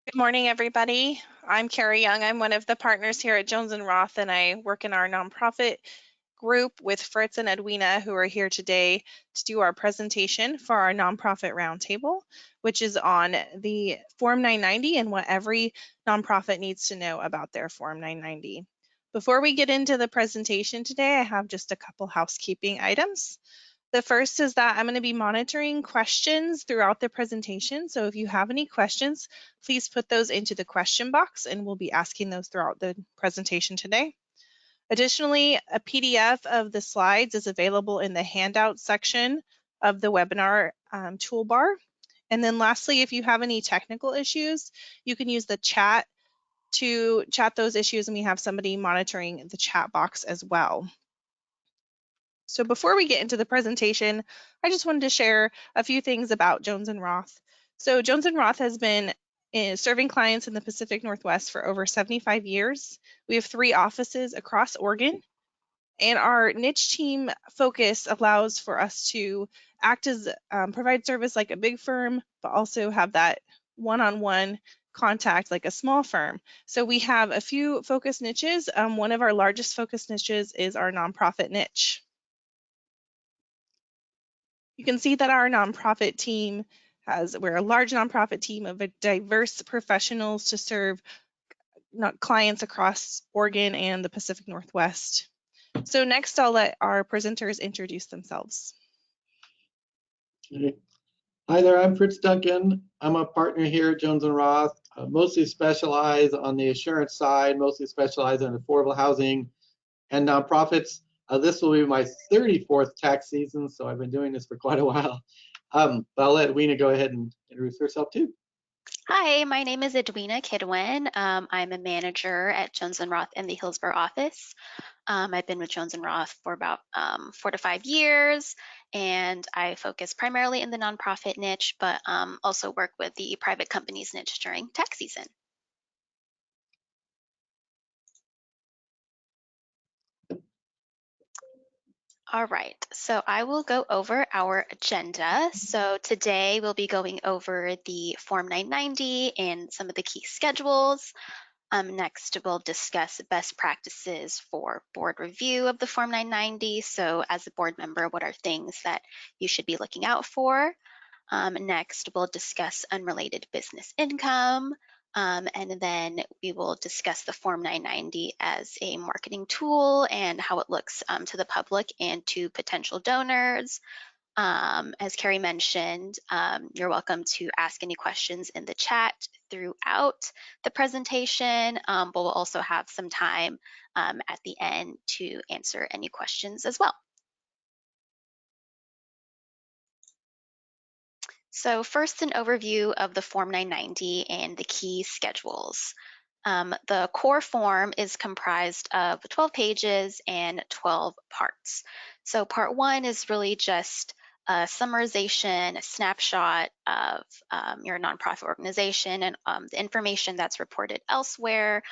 Good morning, everybody. I'm Carrie Young. I'm one of the partners here at Jones and Roth, and I work in our nonprofit group with Fritz and Edwina, who are here today to do our presentation for our Nonprofit Roundtable, which is on the Form 990 and what every nonprofit needs to know about their Form 990. Before we get into the presentation today, I have just a couple housekeeping items. The first is that I'm going to be monitoring questions throughout the presentation. So if you have any questions, please put those into the question box and we'll be asking those throughout the presentation today. Additionally, a PDF of the slides is available in the handout section of the webinar toolbar. And then lastly, if you have any technical issues, you can use the chat to chat those issues, and we have somebody monitoring the chat box as well. So before we get into the presentation, I just wanted to share a few things about Jones and Roth. So Jones and Roth has been serving clients in the Pacific Northwest for over 75 years. We have 3 offices across Oregon, and our niche team focus allows for us to act as provide service like a big firm, but also have that one-on-one contact like a small firm. So we have a few focus niches. One of our largest focus niches is our nonprofit niche. You can see that our nonprofit team we're a large nonprofit team of diverse professionals to serve clients across Oregon and the Pacific Northwest. So next, I'll let our presenters introduce themselves. Okay. Hi there, I'm Fritz Duncan. I'm a partner here at Jones and Roth. Mostly specialize on the assurance side, mostly specialize in affordable housing and nonprofits. This will be my 34th tax season, so I've been doing this for quite a while. But I'll let Edwina go ahead and introduce herself too. Hi, my name is Edwina Kidwin. I'm a manager at Jones and Roth in the Hillsborough office. I've been with Jones and Roth for about 4 to 5 years, and I focus primarily in the nonprofit niche, but also work with the private companies niche during tax season. All right, so I will go over our agenda. So today we'll be going over the Form 990 and some of the key schedules. Next, we'll discuss best practices for board review of the Form 990. So as a board member, what are things that you should be looking out for? Next, we'll discuss unrelated business income. And then we will discuss the Form 990 as a marketing tool and how it looks to the public and to potential donors. As Carrie mentioned, you're welcome to ask any questions in the chat throughout the presentation, but we'll also have some time at the end to answer any questions as well. So first, an overview of the Form 990 and the key schedules. The core form is comprised of 12 pages and 12 parts. So part 1 is really just a summarization, a snapshot of your nonprofit organization and the information that's reported elsewhere.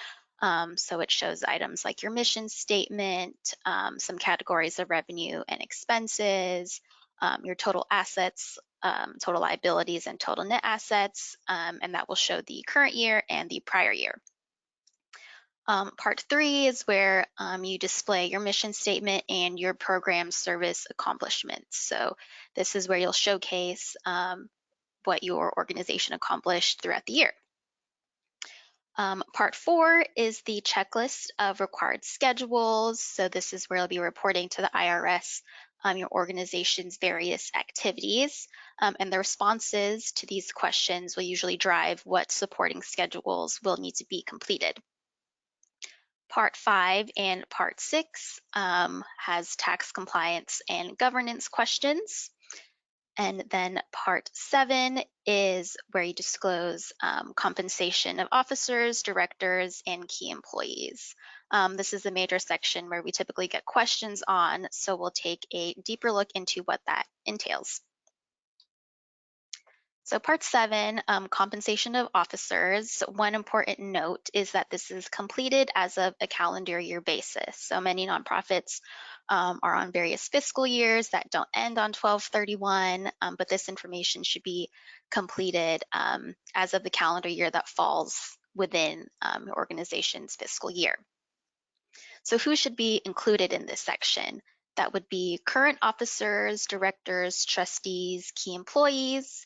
So it shows items like your mission statement, some categories of revenue and expenses, your total assets, total liabilities, and total net assets, and that will show the current year and the prior year. Part 3 is where you display your mission statement and your program service accomplishments. So this is where you'll showcase what your organization accomplished throughout the year. Part 4 is the checklist of required schedules. So this is where you'll be reporting to the IRS your organization's various activities, and the responses to these questions will usually drive what supporting schedules will need to be completed. Part 5 and Part 6 has tax compliance and governance questions. And then Part 7 is where you disclose compensation of officers, directors, and key employees. This is the major section where we typically get questions on, so we'll take a deeper look into what that entails. So Part 7, compensation of officers. One important note is that this is completed as of a calendar year basis. So many nonprofits are on various fiscal years that don't end on 12/31, but this information should be completed as of the calendar year that falls within your organization's fiscal year. So who should be included in this section? That would be current officers, directors, trustees, key employees,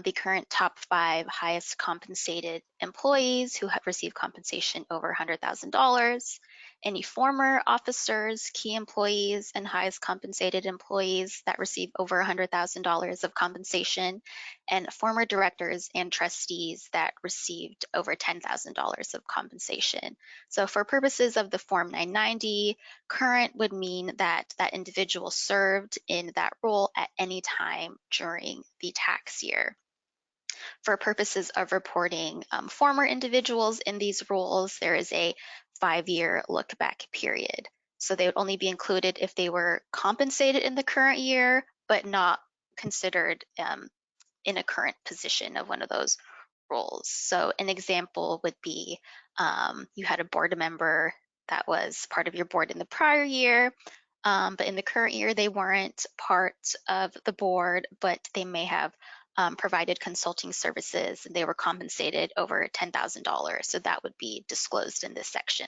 the current top 5 highest compensated employees who have received compensation over $100,000, any former officers, key employees, and highest compensated employees that receive over $100,000 of compensation, and former directors and trustees that received over $10,000 of compensation. So for purposes of the Form 990, current would mean that that individual served in that role at any time during the tax year. For purposes of reporting former individuals in these roles, there is a 5-year look back period. So they would only be included if they were compensated in the current year, but not considered in a current position of one of those roles. So an example would be you had a board member that was part of your board in the prior year, but in the current year they weren't part of the board, but they may have provided consulting services and they were compensated over $10,000. So that would be disclosed in this section.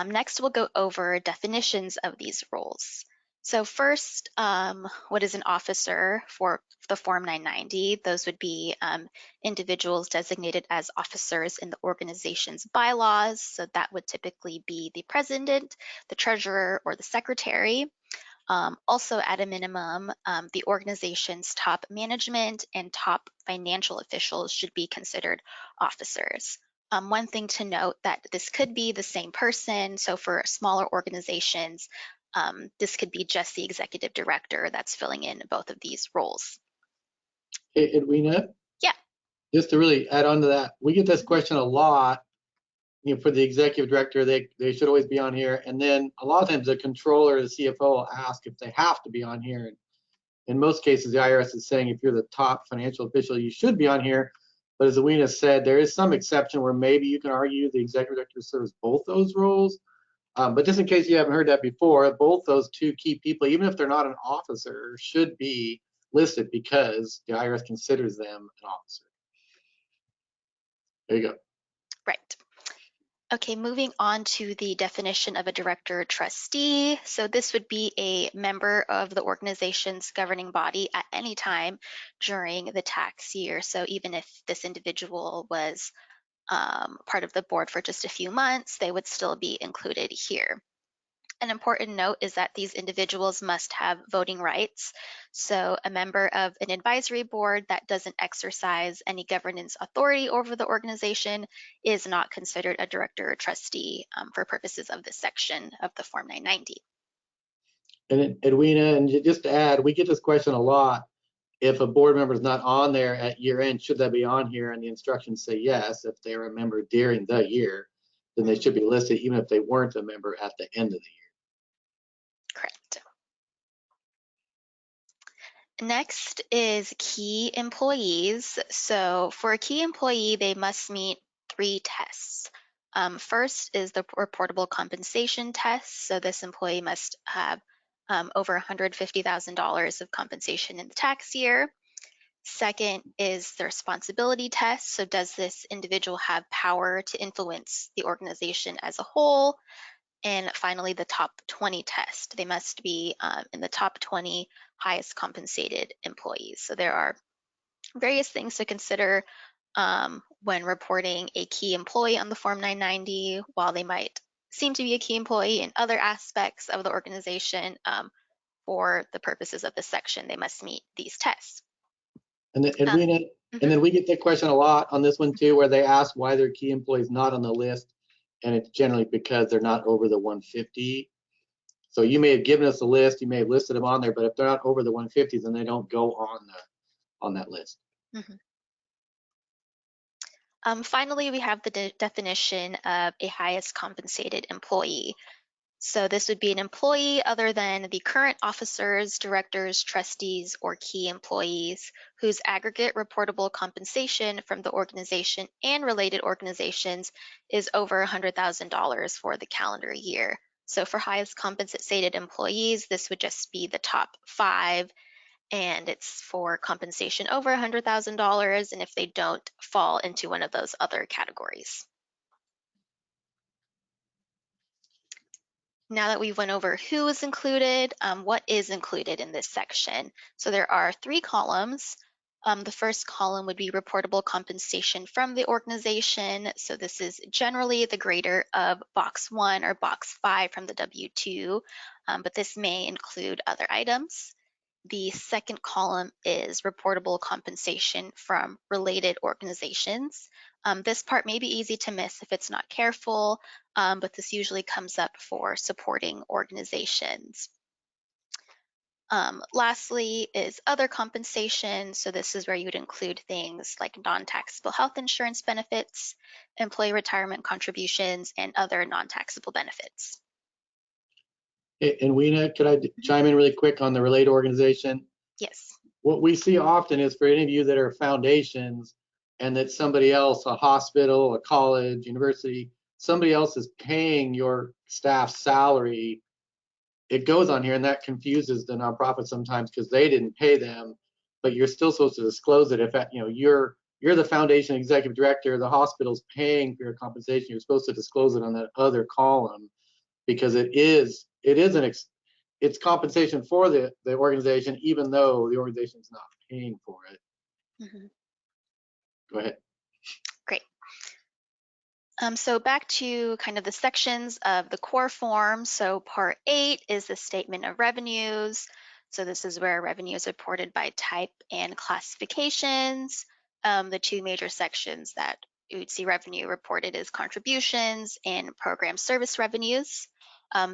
Next, we'll go over definitions of these roles. So first, what is an officer for the Form 990? Those would be individuals designated as officers in the organization's bylaws. So that would typically be the president, the treasurer, or the secretary. Also, at a minimum, the organization's top management and top financial officials should be considered officers. One thing to note that this could be the same person. So for smaller organizations, this could be just the executive director that's filling in both of these roles. Hey, Edwina? Yeah. Just to really add on to that, we get this question a lot. For the executive director, they should always be on here. And then a lot of times the controller, the CFO will ask if they have to be on here. And in most cases, the IRS is saying if you're the top financial official, you should be on here. But as Edwina said, there is some exception where maybe you can argue the executive director serves both those roles. But just in case you haven't heard that before, both those two key people, even if they're not an officer, should be listed because the IRS considers them an officer. There you go. Right. Okay, moving on to the definition of a director or trustee. So this would be a member of the organization's governing body at any time during the tax year. So even if this individual was part of the board for just a few months, they would still be included here. An important note is that these individuals must have voting rights. So a member of an advisory board that doesn't exercise any governance authority over the organization is not considered a director or trustee for purposes of this section of the Form 990. And Edwina, and just to add, we get this question a lot. If a board member is not on there at year end, should that be on here? And the instructions say yes. If they were a member during the year, then they should be listed even if they weren't a member at the end of the year. Correct. Next is key employees. So for a key employee, they must meet 3 tests. First is the reportable compensation test. So this employee must have over $150,000 of compensation in the tax year. Second is the responsibility test. So does this individual have power to influence the organization as a whole? And finally, the top 20 test. They must be in the top 20 highest compensated employees. So there are various things to consider when reporting a key employee on the Form 990. While they might seem to be a key employee in other aspects of the organization, for the purposes of this section, they must meet these tests. And then we get that question a lot on this one too, where they ask why their key employees not on the list, and it's generally because they're not over the 150. So you may have given us a list, you may have listed them on there, but if they're not over the 150s, then they don't go on that list. Finally, we have the definition of a highest compensated employee. So this would be an employee other than the current officers, directors, trustees, or key employees whose aggregate reportable compensation from the organization and related organizations is over $100,000 for the calendar year. So for highest compensated employees, this would just be the top 5, and it's for compensation over $100,000, and if they don't fall into one of those other categories. Now that we've went over who is included, what is included in this section? So there are 3 columns. The first column would be reportable compensation from the organization. So this is generally the greater of box 1 or box 5 from the W-2, but this may include other items. The second column is reportable compensation from related organizations. This part may be easy to miss if it's not careful, but this usually comes up for supporting organizations. Lastly is other compensation. So this is where you would include things like non-taxable health insurance benefits, employee retirement contributions, and other non-taxable benefits. And Weena, could I chime in really quick on the related organization? Yes. What we see often is for any of you that are foundations and that somebody else, a hospital, a college, university, somebody else is paying your staff's salary, it goes on here, and that confuses the nonprofit sometimes because they didn't pay them, but you're still supposed to disclose it. If you're the foundation executive director, the hospital's paying for your compensation, you're supposed to disclose it on that other column, because it's compensation for the organization, even though the organization's not paying for it. Mm-hmm. Go ahead. Great. So back to kind of the sections of the core form. So part 8 is the statement of revenues. So this is where revenue is reported by type and classifications. The 2 major sections that you would see revenue reported is contributions and program service revenues.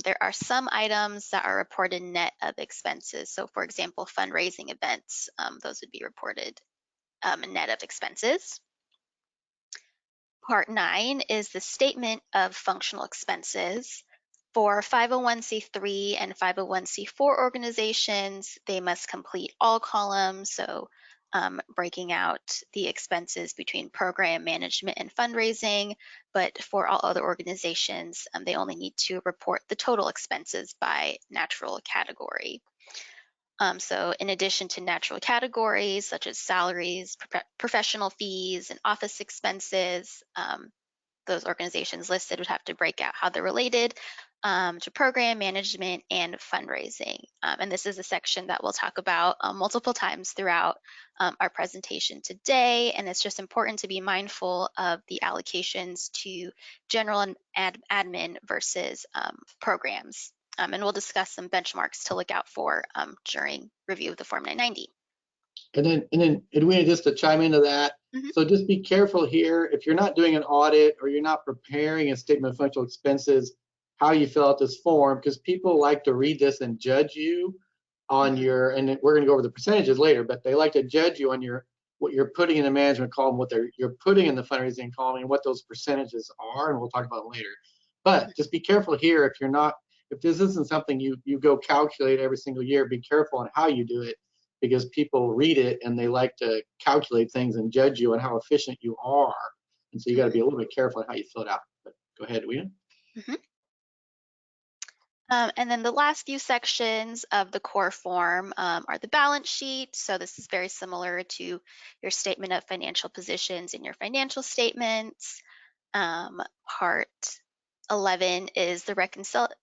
There are some items that are reported net of expenses. So for example, fundraising events, those would be reported net of expenses. Part 9 is the statement of functional expenses. For 501c3 and 501c4 organizations, they must complete all columns, so breaking out the expenses between program management and fundraising, but for all other organizations, they only need to report the total expenses by natural category. So in addition to natural categories such as salaries, professional fees, and office expenses, those organizations listed would have to break out how they're related to program management and fundraising. And this is a section that we'll talk about multiple times throughout our presentation today. And it's just important to be mindful of the allocations to general and admin versus programs. And we'll discuss some benchmarks to look out for during review of the Form 990. And then Edwina, just to chime into that, so just be careful here. If you're not doing an audit or you're not preparing a statement of functional expenses, how you fill out this form, because people like to read this and judge you on your, and we're going to go over the percentages later, but they like to judge you on what you're putting in the management column, what you're putting in the fundraising column, and what those percentages are, and we'll talk about it later. But just be careful here. If this isn't something you go calculate every single year, be careful on how you do it, because people read it and they like to calculate things and judge you on how efficient you are. And so you got to be a little bit careful on how you fill it out. But go ahead, Edwina. And then the last few sections of the core form are the balance sheet. So this is very similar to your statement of financial positions in your financial statements. Part 11 is the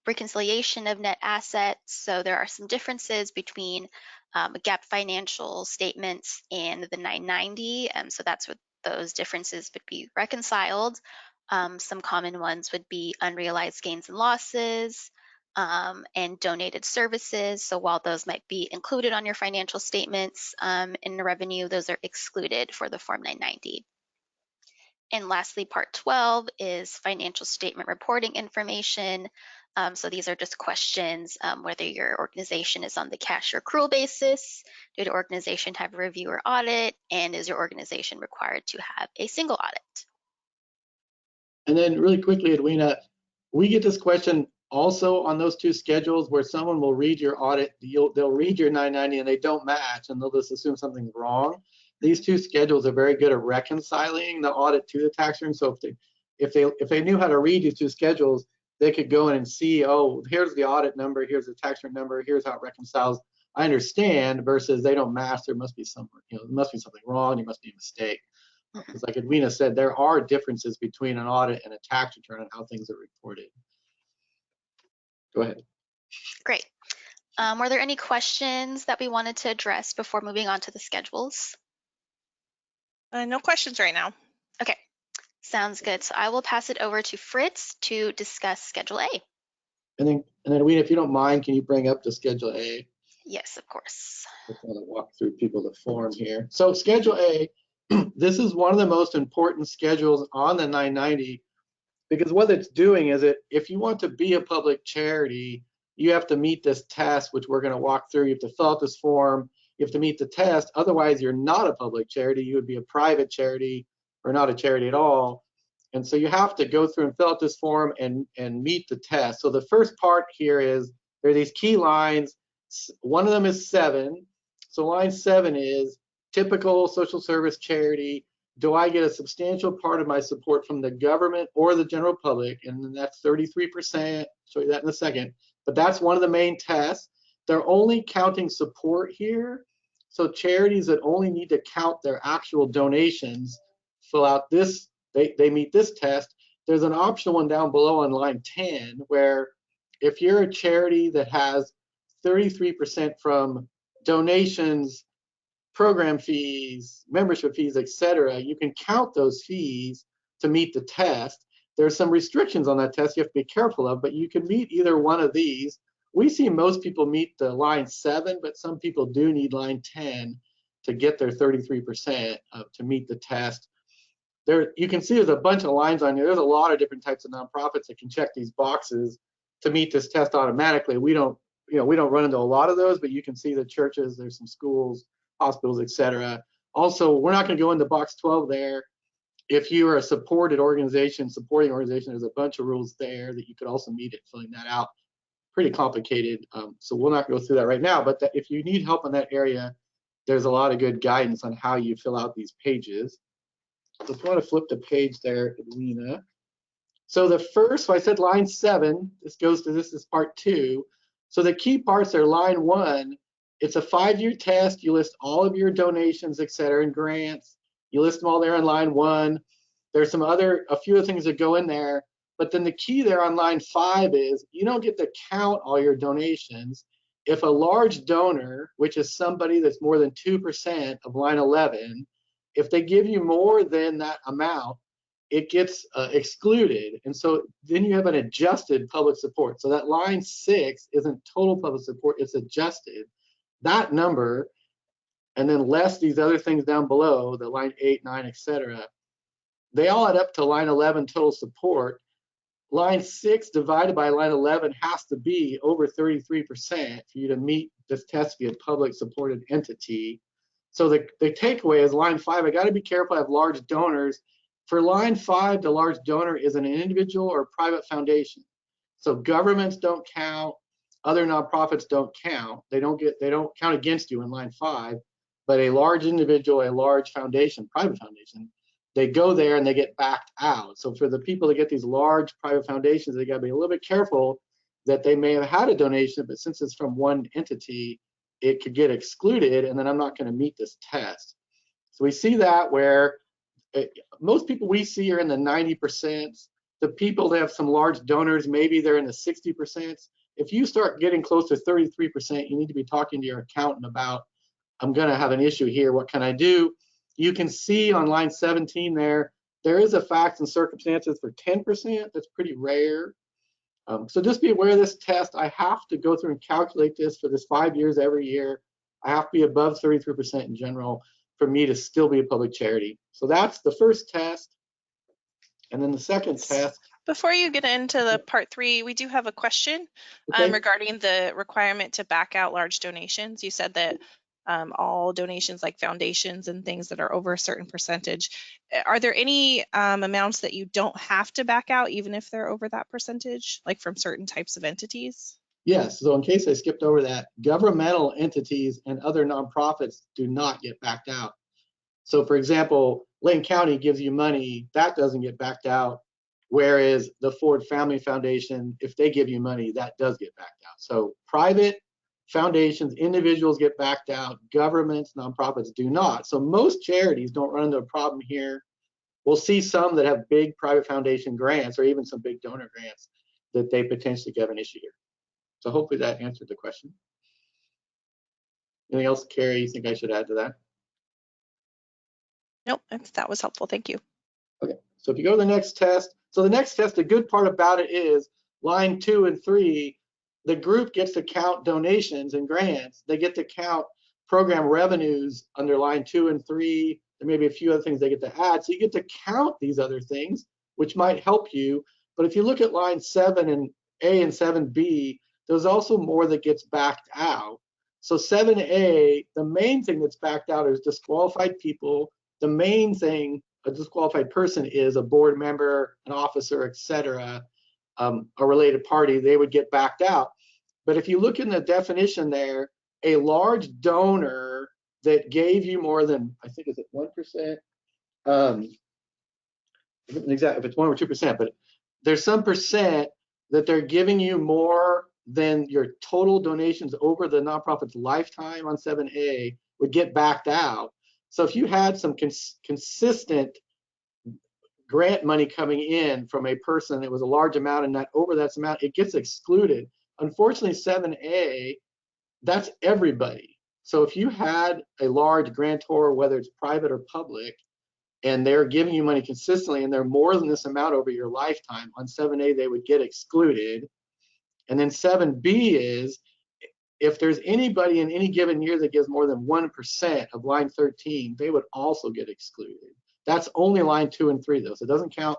reconciliation of net assets. So there are some differences between GAAP financial statements and the 990. So that's what those differences would be reconciled. Some common ones would be unrealized gains and losses, and donated services. So while those might be included on your financial statements in the revenue, those are excluded for the Form 990. And lastly, part 12 is financial statement reporting information. So these are just questions whether your organization is on the cash or accrual basis, did your organization have a review or audit, and is your organization required to have a single audit? And then really quickly, Edwina, we get this question also on those 2 schedules where someone will read your audit, they'll read your 990 and they don't match, and they'll just assume something's wrong. These 2 schedules are very good at reconciling the audit to the tax return. So if they knew how to read these 2 schedules, they could go in and see, oh, here's the audit number, here's the tax return number, here's how it reconciles. I understand, versus they don't match. There must be some, there must be something wrong. There must be a mistake. Because like Edwina said, there are differences between an audit and a tax return on how things are reported. Go ahead. Great. Were there any questions that we wanted to address before moving on to the schedules? No questions right now. Okay, sounds good. So I will pass it over to Fritz to discuss Schedule A. And then Edwina, if you don't mind, can you bring up the Schedule A? Yes, of course. Just want to walk through people the form here. So Schedule A, this is one of the most important schedules on the 990, because what it's doing is if you want to be a public charity, you have to meet this test, which we're going to walk through. You have to fill out this form. You have to meet the test. Otherwise, you're not a public charity. You would be a private charity or not a charity at all. And so you have to go through and fill out this form and meet the test. So the first part here is there are these key lines. One of them is 7. So line 7 is typical social service charity. Do I get a substantial part of my support from the government or the general public? And then that's 33%. Show you that in a second. But that's one of the main tests. They're only counting support here. So charities that only need to count their actual donations fill out this, they meet this test. There's an optional one down below on line 10 where if you're a charity that has 33% from donations, program fees, membership fees, etc., you can count those fees to meet the test. There's some restrictions on that test you have to be careful of, but you can meet either one of these. We see most people meet the line 7, but some people do need line 10 to get their 33% to meet the test. There, you can see there's a bunch of lines on here. There's a lot of different types of nonprofits that can check these boxes to meet this test automatically. We don't run into a lot of those, but you can see the churches, there's some schools, hospitals, etc. Also, we're not going to go into box 12 there. If you are a supporting organization, there's a bunch of rules there that you could also meet it, filling that out. Pretty complicated, so we'll not go through that right now, but if you need help in that area, there's a lot of good guidance on how you fill out these pages. So if you want to flip the page there, Edwina. So the first, so I said line 7, this is part 2. So the key parts are line 1, it's a 5-year test. You list all of your donations, et cetera, and grants. You list them all there on line 1. There's a few other things that go in there, but then the key there on line 5 is you don't get to count all your donations. If a large donor, which is somebody that's more than 2% of line 11, if they give you more than that amount, it gets excluded. And so then you have an adjusted public support. So that line 6 isn't total public support, it's adjusted. That number, and then less these other things down below, the line 8, 9, etc., they all add up to line 11 total support. Line 6 divided by line 11 has to be over 33% for you to meet this test to be a public supported entity. So the takeaway is line 5, I got to be careful. I have large donors. For line 5, the large donor is an individual or private foundation. So governments don't count, other nonprofits don't count. They don't count against you in line 5, but a large individual, a large foundation, private foundation, they go there and they get backed out. So for the people that get these large private foundations, they got to be a little bit careful that they may have had a donation, but since it's from one entity, it could get excluded, and then I'm not going to meet this test. So we see that where most people we see are in the 90%. The people that have some large donors, maybe they're in the 60%. If you start getting close to 33%, you need to be talking to your accountant about, I'm going to have an issue here. What can I do? You can see on line 17 there is a facts and circumstances for 10%. That's pretty rare. So just be aware of this test. I have to go through and calculate this for this 5 years every year. I have to be above 33% in general for me to still be a public charity. So that's the first test. And then the second test. Before you get into the part 3, we do have a question regarding the requirement to back out large donations. You said that all donations like foundations and things that are over a certain percentage, are there any amounts that you don't have to back out even if they're over that percentage, like from certain types of entities? Yes, so in case I skipped over that, governmental entities and other nonprofits do not get backed out. So for example, Lane County gives you money, that doesn't get backed out. Whereas the Ford Family Foundation, if they give you money, that does get backed out. So private foundations, individuals get backed out, governments, nonprofits do not. So most charities don't run into a problem here. We'll see some that have big private foundation grants or even some big donor grants that they potentially have an issue here. So hopefully that answered the question. Anything else, Carrie, you think I should add to that? Nope, that was helpful. Thank you. Okay, so if you go to the next test, so the next test, the good part about it is line 2 and 3, the group gets to count donations and grants. They get to count program revenues under line 2 and 3. There may be a few other things they get to add. So you get to count these other things, which might help you. But if you look at line 7 and A and 7B, there's also more that gets backed out. So 7A, the main thing that's backed out is disqualified people. The main thing a disqualified person is a board member, an officer, etc., a related party, they would get backed out. But if you look in the definition there, a large donor that gave you more than, I think, is it 1%? Exactly, if it's 1 or 2%, but there's some percent that they're giving you more than your total donations over the nonprofit's lifetime on 7A would get backed out. So if you had some consistent grant money coming in from a person that was a large amount and not over that amount, it gets excluded. Unfortunately, 7A, that's everybody. So if you had a large grantor, whether it's private or public, and they're giving you money consistently and they're more than this amount over your lifetime, on 7A, they would get excluded. And then 7B is, if there's anybody in any given year that gives more than 1% of line 13, they would also get excluded. That's only line 2 and 3 though, so it doesn't count,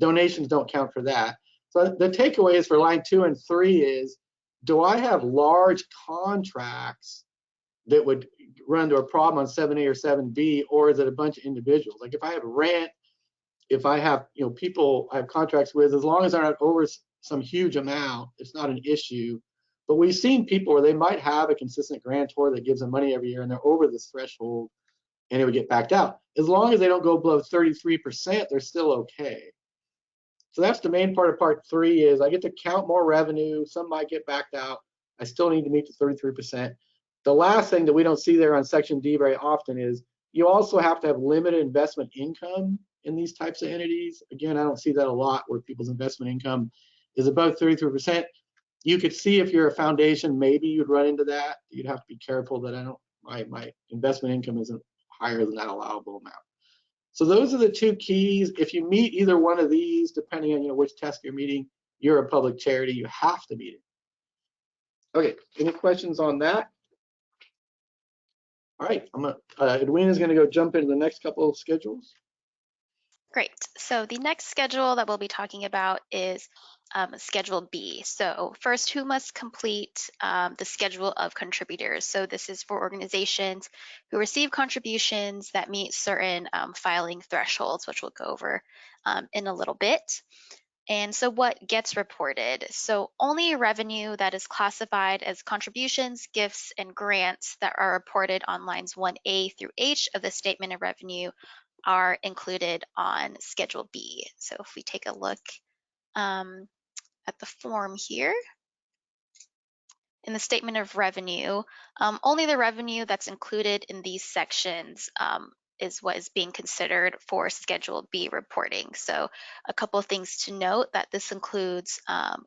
donations don't count for that. So the takeaways for line 2 and 3 is, do I have large contracts that would run into a problem on 7A or 7B, or is it a bunch of individuals? Like if I have rent, if I have people I have contracts with, as long as they're not over some huge amount, it's not an issue. But we've seen people where they might have a consistent grantor that gives them money every year and they're over this threshold and it would get backed out. As long as they don't go below 33%, they're still okay. So that's the main part of part 3 is I get to count more revenue. Some might get backed out. I still need to meet the 33%. The last thing that we don't see there on section D very often is you also have to have limited investment income in these types of entities. Again, I don't see that a lot where people's investment income is above 33%. You could see if you're a foundation, maybe you'd run into that. You'd have to be careful that my investment income isn't higher than that allowable amount. So those are the 2 keys. If you meet either one of these, depending on which test you're meeting, you're a public charity. You have to meet it. Okay, any questions on that? All right, Edwina's going to go jump into the next couple of schedules. Great. So the next schedule that we'll be talking about is Schedule B. So first, who must complete the schedule of contributors? So this is for organizations who receive contributions that meet certain filing thresholds, which we'll go over in a little bit. And so what gets reported? So only revenue that is classified as contributions, gifts, and grants that are reported on lines 1A through H of the Statement of Revenue are included on Schedule B. So if we take a look at the form here, in the Statement of Revenue, only the revenue that's included in these sections is what is being considered for Schedule B reporting. So a couple of things to note, that this includes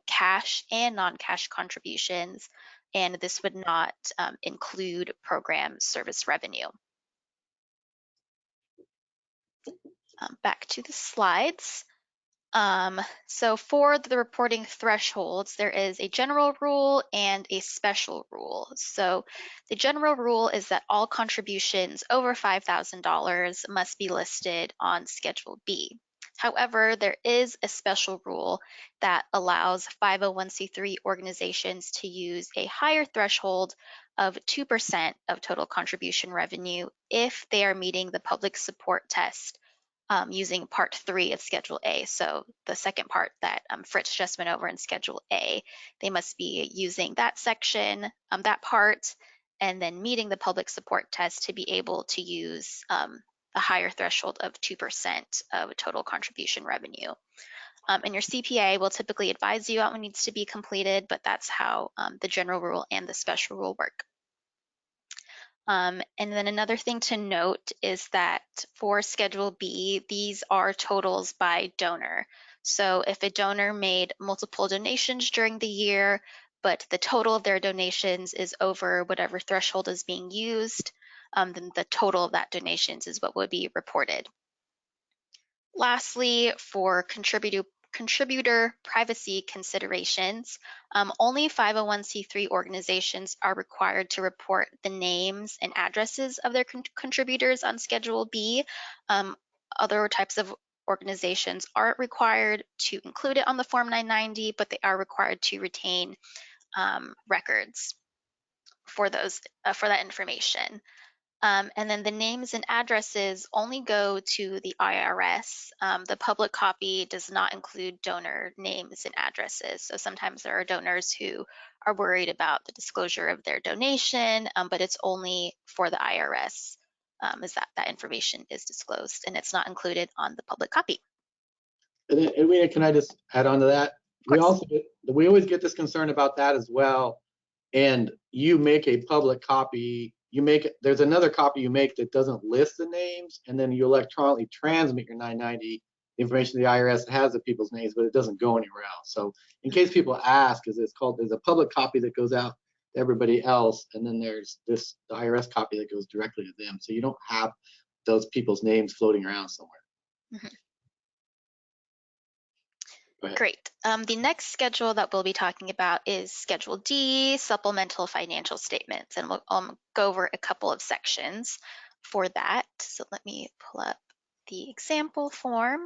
cash and non-cash contributions, and this would not include program service revenue. Back to the slides. So for the reporting thresholds, there is a general rule and a special rule. So the general rule is that all contributions over $5,000 must be listed on Schedule B. However, there is a special rule that allows 501c3 organizations to use a higher threshold of 2% of total contribution revenue if they are meeting the public support test using part 3 of Schedule A. So the second part that Fritz just went over in Schedule A, they must be using that section, that part, and then meeting the public support test to be able to use a higher threshold of 2% of total contribution revenue. And your CPA will typically advise you on what needs to be completed, but that's how the general rule and the special rule work. And then another thing to note is that for Schedule B, these are totals by donor. So if a donor made multiple donations during the year, but the total of their donations is over whatever threshold is being used, then the total of that donations is what would be reported. Lastly, for contributor privacy considerations, only 501c3 organizations are required to report the names and addresses of their contributors on Schedule B. Other types of organizations aren't required to include it on the Form 990, but they are required to retain records for that information. And then the names and addresses only go to the IRS. The public copy does not include donor names and addresses. So sometimes there are donors who are worried about the disclosure of their donation, but it's only for the IRS is that information is disclosed, and it's not included on the public copy. And then, Edwina, can I just add on to that? We always get this concern about that as well. And you make a public copy, there's another copy you make that doesn't list the names, and then you electronically transmit your 990 information to the IRS that has the people's names, but it doesn't go anywhere else. So in case people ask, there's a public copy that goes out to everybody else, and then there's the IRS copy that goes directly to them. So you don't have those people's names floating around somewhere. Mm-hmm. Great. The next schedule that we'll be talking about is Schedule D, Supplemental Financial Statements, and we'll go over a couple of sections for that. So let me pull up the example form.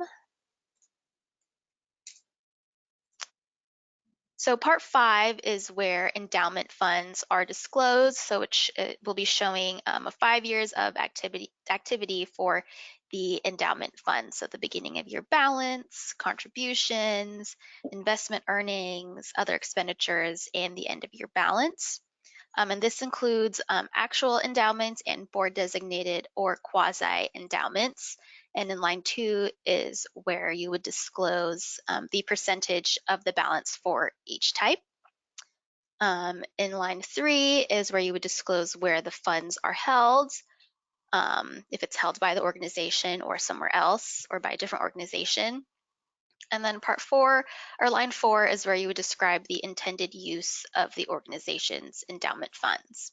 So Part 5 is where endowment funds are disclosed. So it will be showing 5 years of activity for the endowment fund. So the beginning of year balance, contributions, investment earnings, other expenditures, and the end of year balance. And this includes actual endowments and board designated or quasi endowments. And in line 2 is where you would disclose the percentage of the balance for each type. In line 3 is where you would disclose where the funds are held, if it's held by the organization or somewhere else or by a different organization. And then part 4, or line 4, is where you would describe the intended use of the organization's endowment funds.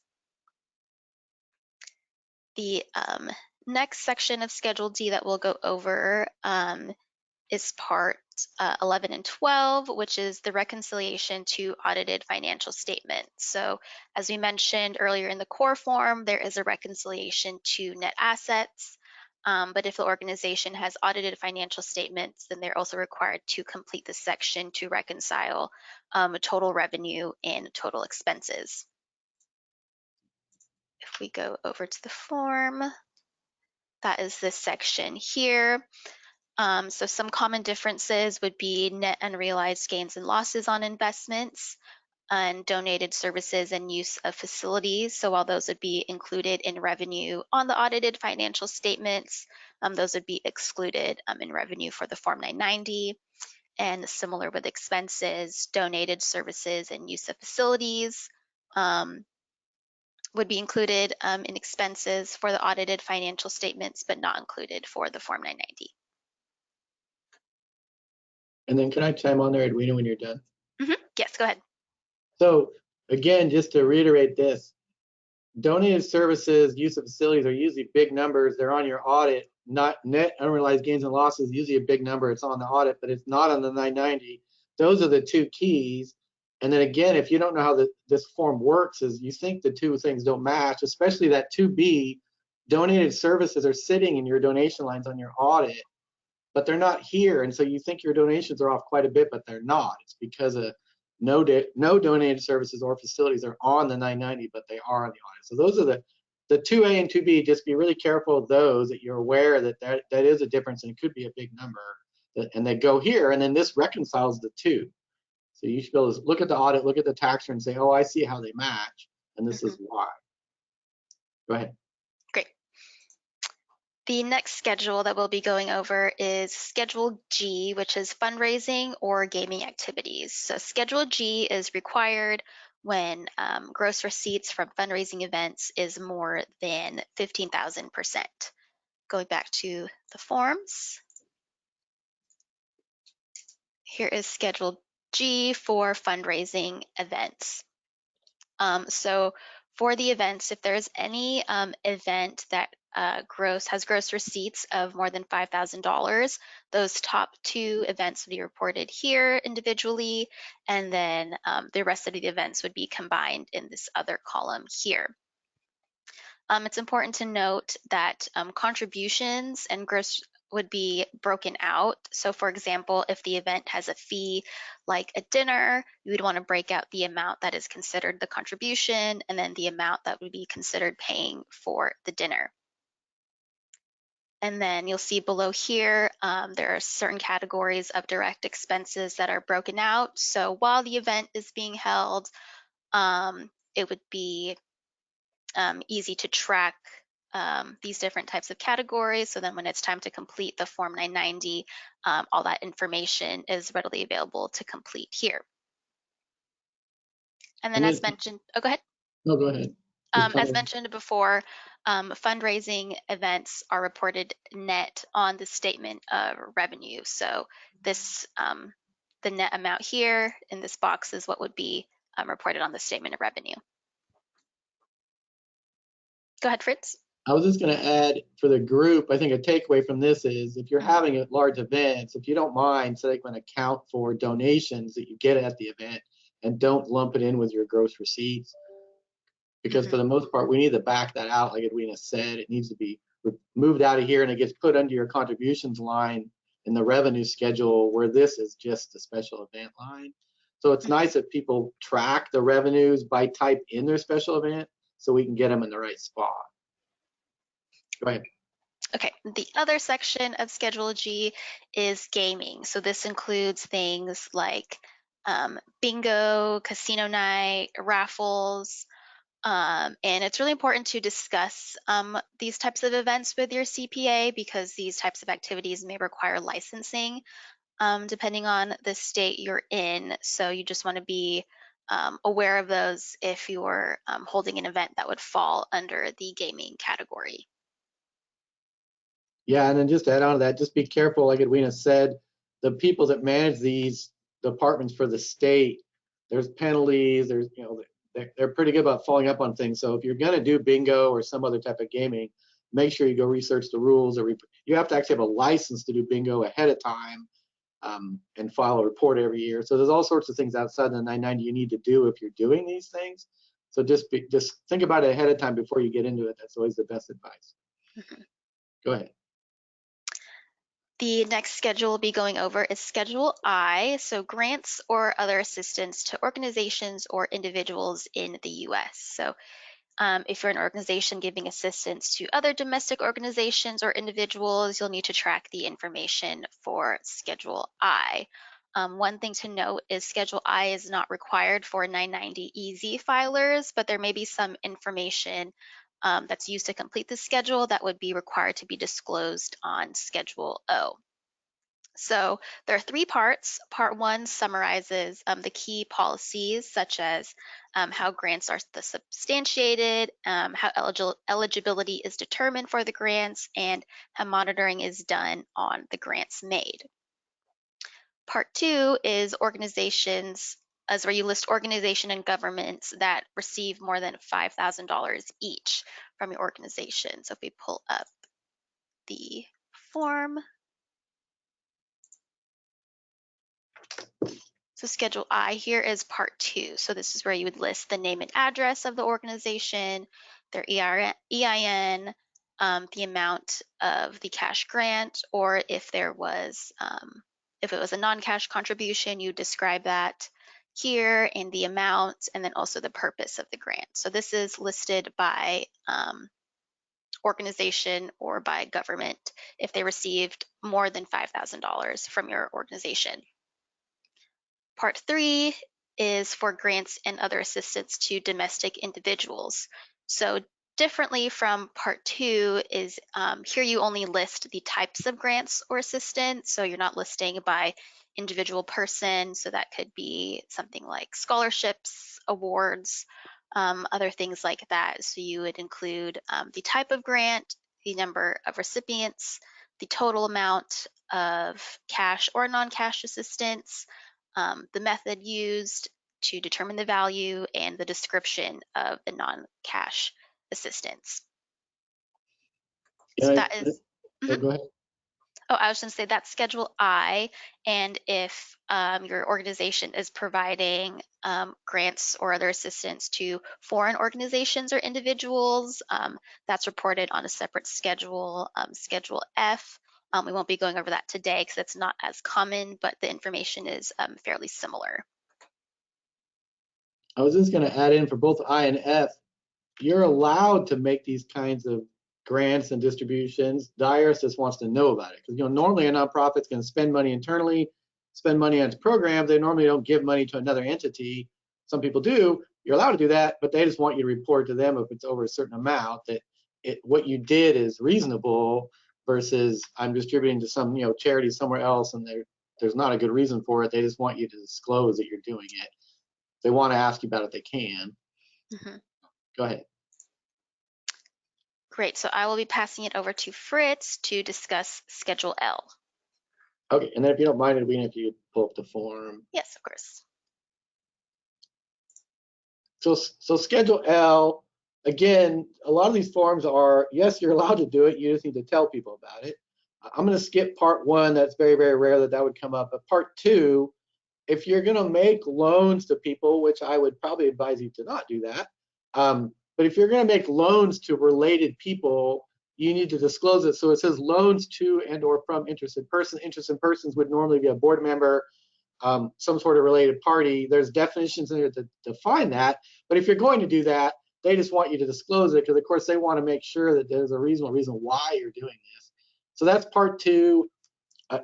The next section of Schedule D that we'll go over is part 11 and 12, which is the reconciliation to audited financial statements. So as we mentioned earlier in the core form, there is a reconciliation to net assets. But if the organization has audited financial statements, then they're also required to complete the section to reconcile total revenue and total expenses. If we go over to the form, that is this section here. So some common differences would be net unrealized gains and losses on investments and donated services and use of facilities. So while those would be included in revenue on the audited financial statements, those would be excluded in revenue for the Form 990. And similar with expenses, donated services and use of facilities would be included in expenses for the audited financial statements, but not included for the Form 990. And then can I chime on there, Edwina, when you're done? Mm-hmm. Yes, go ahead. So again, just to reiterate this, donated services, use of facilities are usually big numbers. They're on your audit, not net unrealized gains and losses, usually a big number. It's on the audit, but it's not on the 990. Those are the two keys. And then again, if you don't know how this form works, is you think the two things don't match, especially that 2B, donated services are sitting in your donation lines on your audit, but they're not here. And so you think your donations are off quite a bit, but they're not. It's because of no donated services or facilities are on the 990, but they are on the audit. So those are the 2A and 2B. Just be really careful of those, that you're aware that is a difference, and it could be a big number, and they go here, and then this reconciles the two. So you should be able to look at the audit, look at the tax return, and say, oh, I see how they match, and this is why. Go ahead. Great. The next schedule that we'll be going over is Schedule G, which is fundraising or gaming activities. So Schedule G is required when gross receipts from fundraising events is more than 15,000%. Going back to the forms, here is Schedule G for fundraising events. So for the events, if there's any event that has gross receipts of more than $5,000, those top 2 events would be reported here individually, and then the rest of the events would be combined in this other column here. It's important to note that contributions and gross would be broken out. So for example, if the event has a fee like a dinner, you would want to break out the amount that is considered the contribution and then the amount that would be considered paying for the dinner. And then you'll see below here, there are certain categories of direct expenses that are broken out. So while the event is being held, it would be easy to track these different types of categories. So then when it's time to complete the Form 990, all that information is readily available to complete here. And then as mentioned, oh, go ahead. No, go ahead. As mentioned before, fundraising events are reported net on the statement of revenue. So this, the net amount here in this box is what would be reported on the statement of revenue. Go ahead, Fritz. I was just going to add for the group, I think a takeaway from this is if you're having a large events, if you don't mind setting an account for donations that you get at the event and don't lump it in with your gross receipts. Because for the most part, we need to back that out. Like Edwina said, it needs to be moved out of here and it gets put under your contributions line in the revenue schedule where this is just a special event line. So it's nice that people track the revenues by type in their special event so we can get them in the right spot. Go ahead. Okay, the other section of Schedule G is gaming. So this includes things like bingo, casino night, raffles, and it's really important to discuss these types of events with your CPA because these types of activities may require licensing depending on the state you're in. So you just want to be aware of those if you're holding an event that would fall under the gaming category. Yeah, and then just to add on to that, just be careful, like Edwina said, the people that manage these departments for the state, there's penalties, there's, you know, they're pretty good about following up on things. So if you're going to do bingo or some other type of gaming, make sure you go research the rules. Or you have to actually have a license to do bingo ahead of time and file a report every year. So there's all sorts of things outside the 990 you need to do if you're doing these things. So just think about it ahead of time before you get into it. That's always the best advice. Go ahead. The next schedule we'll be going over is Schedule I, so grants or other assistance to organizations or individuals in the U.S. So if you're an organization giving assistance to other domestic organizations or individuals, you'll need to track the information for Schedule I. One thing to note is Schedule I is not required for 990 easy filers, but there may be some information that's used to complete the schedule that would be required to be disclosed on Schedule O. So there are 3 parts. Part 1 summarizes the key policies, such as how grants are substantiated, how eligibility is determined for the grants, and how monitoring is done on the grants made. Part 2 is organizations, as where you list organization and governments that receive more than $5,000 each from your organization. So if we pull up the form, so Schedule I here is Part 2. So this is where you would list the name and address of the organization, their EIN, the amount of the cash grant, or if there was, if it was a non-cash contribution, you describe that here and the amount, and then also the purpose of the grant. So this is listed by organization or by government if they received more than $5,000 from your organization. Part 3 is for grants and other assistance to domestic individuals. So differently from part 2 is here you only list the types of grants or assistance. So you're not listing by individual person. So that could be something like scholarships, awards, other things like that. So you would include the type of grant, the number of recipients, the total amount of cash or non-cash assistance, the method used to determine the value, and the description of the non-cash assistance. So that is, Oh, go ahead. oh, I was going to say that's Schedule I, and if your organization is providing grants or other assistance to foreign organizations or individuals, that's reported on a separate schedule, Schedule F. We won't be going over that today because it's not as common, but the information is fairly similar. I was just going to add in for both I and F, you're allowed to make these kinds of grants and distributions. The IRS just wants to know about it because normally a nonprofit's going to spend money internally, spend money on its programs. They normally don't give money to another entity. Some people do. You're allowed to do that, but they just want you to report to them if it's over a certain amount that what you did is reasonable versus I'm distributing to some charity somewhere else and there's not a good reason for it. They just want you to disclose that you're doing it. If they want to ask you about it, they can. Mm-hmm. Go ahead. Great, so I will be passing it over to Fritz to discuss Schedule L. Okay, and then if you don't mind, Edwina, if you pull up the form. Yes, of course. So Schedule L, again, a lot of these forms are, yes, you're allowed to do it, you just need to tell people about it. I'm going to skip part 1, that's very, very rare that would come up. But part 2, if you're going to make loans to people, which I would probably advise you to not do that, but if you're going to make loans to related people, you need to disclose it. So it says loans to and or from interested persons. Interested persons would normally be a board member, some sort of related party. There's definitions in there to define that. But if you're going to do that, they just want you to disclose it because, of course, they want to make sure that there's a reasonable reason why you're doing this. So that's part 2.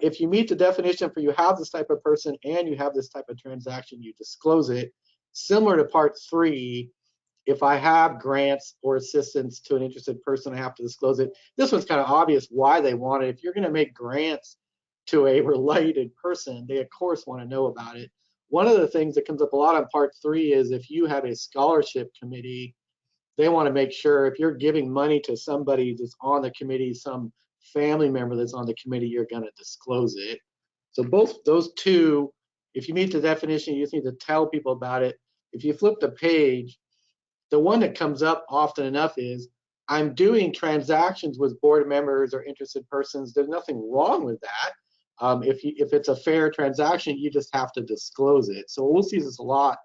If you meet the definition for you have this type of person and you have this type of transaction, you disclose it. Similar to part 3, if I have grants or assistance to an interested person, I have to disclose it. This one's kind of obvious why they want it. If you're going to make grants to a related person, they of course want to know about it. One of the things that comes up a lot on part 3 is if you have a scholarship committee, they want to make sure if you're giving money to somebody that's on the committee, some family member that's on the committee, you're going to disclose it. So both those two, if you meet the definition, you just need to tell people about it. If you flip the page, the one that comes up often enough is, I'm doing transactions with board members or interested persons. There's nothing wrong with that. If it's a fair transaction, you just have to disclose it. So we'll see this a lot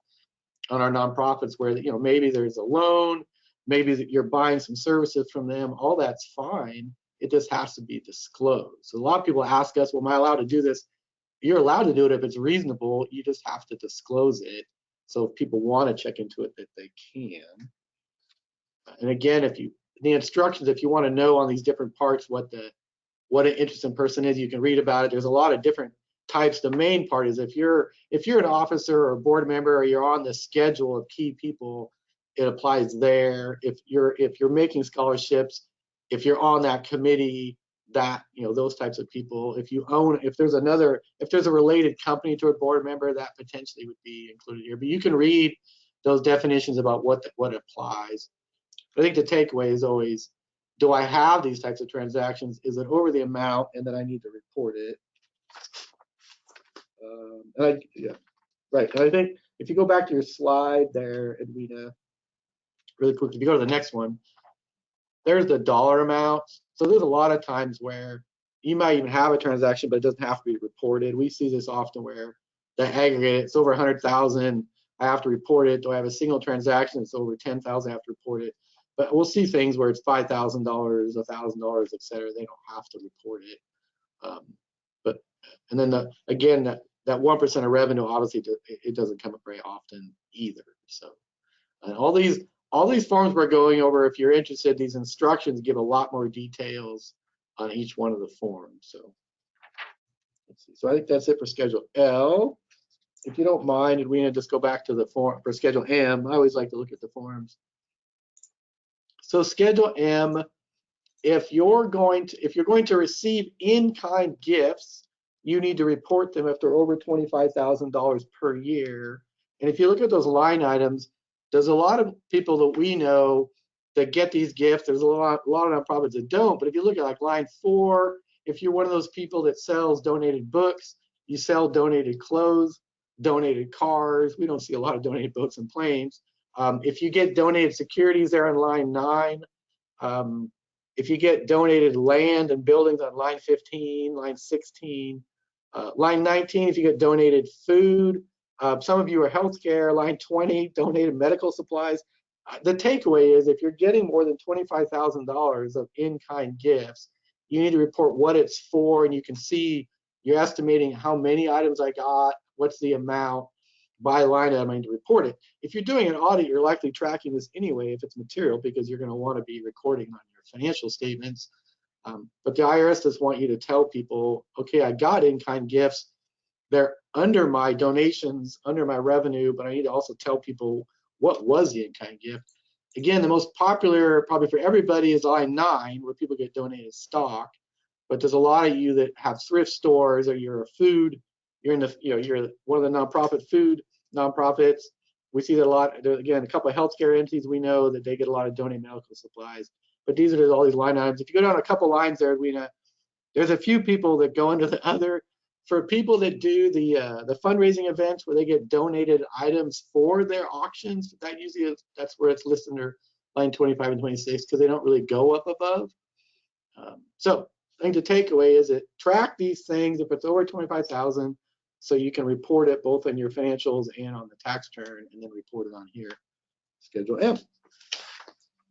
on our nonprofits where maybe there's a loan, maybe you're buying some services from them. All that's fine. It just has to be disclosed. So a lot of people ask us, well, am I allowed to do this? You're allowed to do it if it's reasonable. You just have to disclose it. So if people want to check into it, that they can. And again, the instructions, if you want to know on these different parts what an interested person is, you can read about it. There's a lot of different types. The main part is if you're an officer or a board member or you're on the schedule of key people, it applies there. If you're making scholarships, if you're on that committee, that those types of people. If there's a related company to a board member, that potentially would be included here. But you can read those definitions about what applies. I think the takeaway is always, do I have these types of transactions? Is it over the amount and then I need to report it? Right. And I think if you go back to your slide there, Edwina, really quick, if you go to the next one, there's the dollar amounts. So there's a lot of times where you might even have a transaction, but it doesn't have to be reported. We see this often where the aggregate, it's over 100,000, I have to report it. Do I have a single transaction? It's over 10,000, I have to report it. But we'll see things where it's $5,000, $1,000, et cetera. They don't have to report it. And then again, that 1% of revenue, obviously, it doesn't come up very often either. So all these forms we're going over, if you're interested, these instructions give a lot more details on each one of the forms. So let's see. So I think that's it for Schedule L. If you don't mind, Edwina, just go back to the form for Schedule M. I always like to look at the forms. So Schedule M, if you're going to receive in-kind gifts, you need to report them if they're over $25,000 per year. And if you look at those line items, there's a lot of people that we know that get these gifts. There's a lot of nonprofits that don't. But if you look at like line 4, if you're one of those people that sells donated books, you sell donated clothes, donated cars. We don't see a lot of donated boats and planes. If you get donated securities there on line 9, if you get donated land and buildings on line 15, line 16, line 19, if you get donated food, some of you are healthcare, line 20, donated medical supplies. The takeaway is if you're getting more than $25,000 of in-kind gifts, you need to report what it's for, and you can see you're estimating how many items I got, what's the amount, by line item, I need to report it. If you're doing an audit, you're likely tracking this anyway if it's material, because you're going to want to be recording on your financial statements. But the IRS does want you to tell people, okay, I got in-kind gifts. They're under my donations, under my revenue, but I need to also tell people what was the in-kind gift. Again, the most popular probably for everybody is line 9, where people get donated stock. But there's a lot of you that have thrift stores, or you're a food, you're in the, you're one of the nonprofit food nonprofits. We see that a lot. There's, again, a couple of healthcare entities we know that they get a lot of donated medical supplies. But these are all these line items. If you go down a couple lines there, there's a few people that go into the other. For people that do the fundraising events where they get donated items for their auctions, that usually is, that's where it's listed under line 25 and 26, because they don't really go up above. So I think the takeaway is that track these things if it's over 25,000, so you can report it both in your financials and on the tax return, and then report it on here. Schedule M.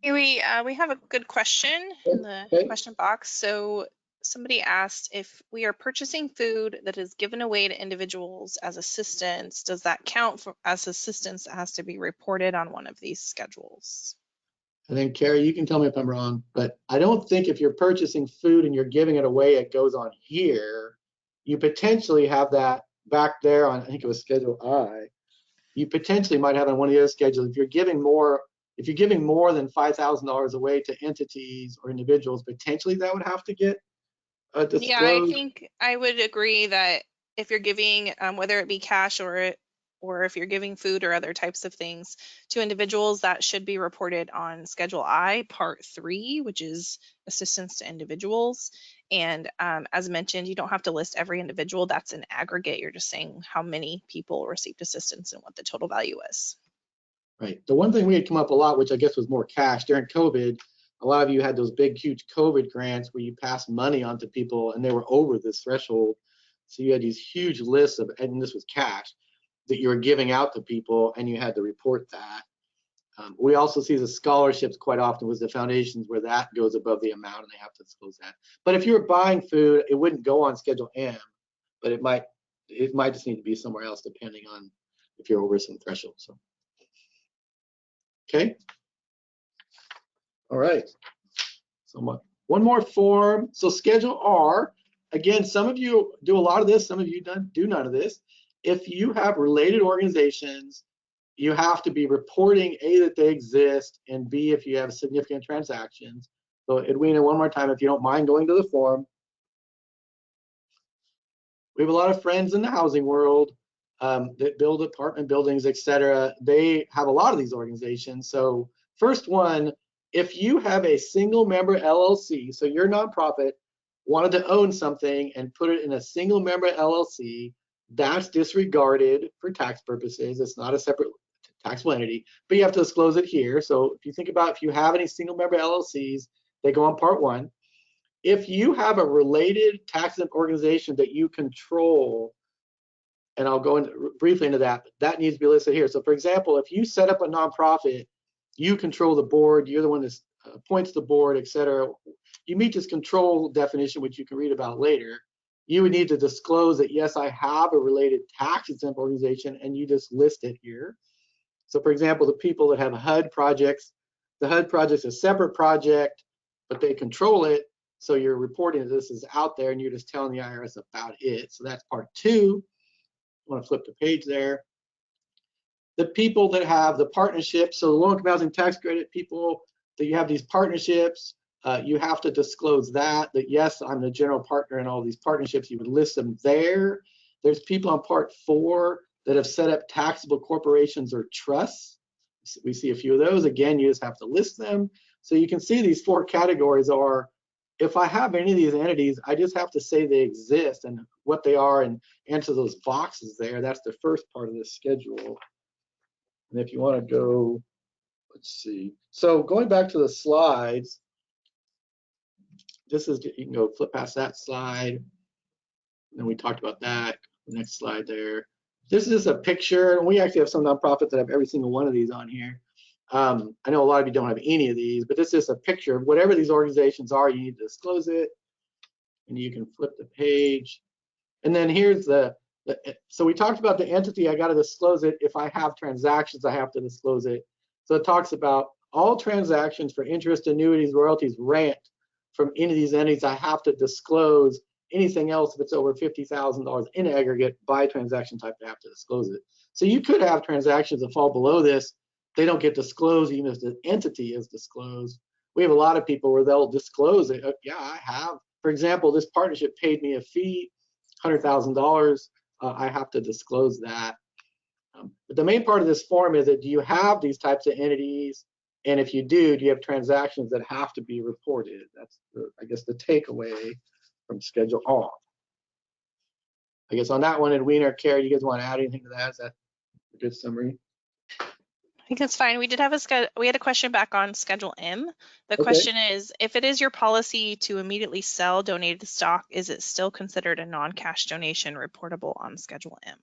Hey, we have a good question in the question box. So somebody asked, if we are purchasing food that is given away to individuals as assistance, does that count as assistance that has to be reported on one of these schedules? And then Carrie, you can tell me if I'm wrong, but I don't think if you're purchasing food and you're giving it away, it goes on here. You potentially have that back there on, I think it was Schedule I. You potentially might have on one of the other schedules. If you're giving more than $5,000 away to entities or individuals, potentially that would have to get disclosed. Yeah, I think I would agree that if you're giving, whether it be cash or if you're giving food or other types of things to individuals, that should be reported on Schedule I, Part 3, which is assistance to individuals. And as mentioned, you don't have to list every individual. That's an aggregate. You're just saying how many people received assistance and what the total value is. Right. The one thing we had come up a lot, which I guess was more cash during COVID, a lot of you had those big, huge COVID grants where you passed money on to people and they were over this threshold. So you had these huge lists of, and this was cash, that you were giving out to people, and you had to report that. We also see the scholarships quite often with the foundations where that goes above the amount and they have to disclose that. But if you were buying food, it wouldn't go on Schedule M, but it might just need to be somewhere else depending on if you're over some threshold. So, okay. All right. So one more form. So Schedule R. Again, some of you do a lot of this. Some of you do none of this. If you have related organizations, you have to be reporting A, that they exist, and B, if you have significant transactions. So Edwina, one more time, if you don't mind going to the form. We have a lot of friends in the housing world that build apartment buildings, etc. They have a lot of these organizations. So first one, if you have a single member LLC, so your nonprofit wanted to own something and put it in a single member LLC, that's disregarded for tax purposes. It's not a separate taxable entity, but you have to disclose it here. So if you think about if you have any single member LLCs, they go on Part 1. If you have a related tax exempt organization that you control, and I'll go briefly into that, but that needs to be listed here. So for example, if you set up a nonprofit, you control the board, you're the one that appoints the board, etc. You meet this control definition, which you can read about later. You would need to disclose that, yes, I have a related tax exempt organization, and you just list it here. So for example, the people that have HUD projects, the HUD project's a separate project, but they control it. So you're reporting that this is out there and you're just telling the IRS about it. So that's Part 2. I want to flip the page there. The people that have the partnership, so the low-income housing tax credit people that you have these partnerships. You have to disclose that yes, I'm the general partner in all these partnerships. You would list them there. There's people on part 4 that have set up taxable corporations or trusts. We see a few of those. Again, you just have to list them. So you can see these 4 categories are, if I have any of these entities, I just have to say they exist and what they are and answer those boxes there. That's the first part of this schedule. And if you want to go, let's see. So going back to the slides, this is, you can go flip past that slide. And then we talked about that. The next slide there. This is a picture, and we actually have some nonprofits that have every single one of these on here. I know a lot of you don't have any of these, but this is a picture of whatever these organizations are. You need to disclose it, and you can flip the page. And then here's so we talked about the entity. I got to disclose it. If I have transactions, I have to disclose it. So it talks about all transactions for interest, annuities, royalties, rent from any of these entities. I have to disclose. Anything else, if it's over $50,000 in aggregate by transaction type, they have to disclose it. So you could have transactions that fall below this. They don't get disclosed even if the entity is disclosed. We have a lot of people where they'll disclose it. Yeah, I have. For example, this partnership paid me a fee, $100,000. I have to disclose that. But the main part of this form is that do you have these types of entities? And if you do you have transactions that have to be reported? That's, I guess, the takeaway from Schedule R. I guess on that one, Edwina or Carrie, you guys want to add anything to that? Is that a good summary? I think that's fine. We did have we had a question back on Schedule M. The Okay. question is, if it is your policy to immediately sell donated stock, is it still considered a non-cash donation reportable on Schedule M?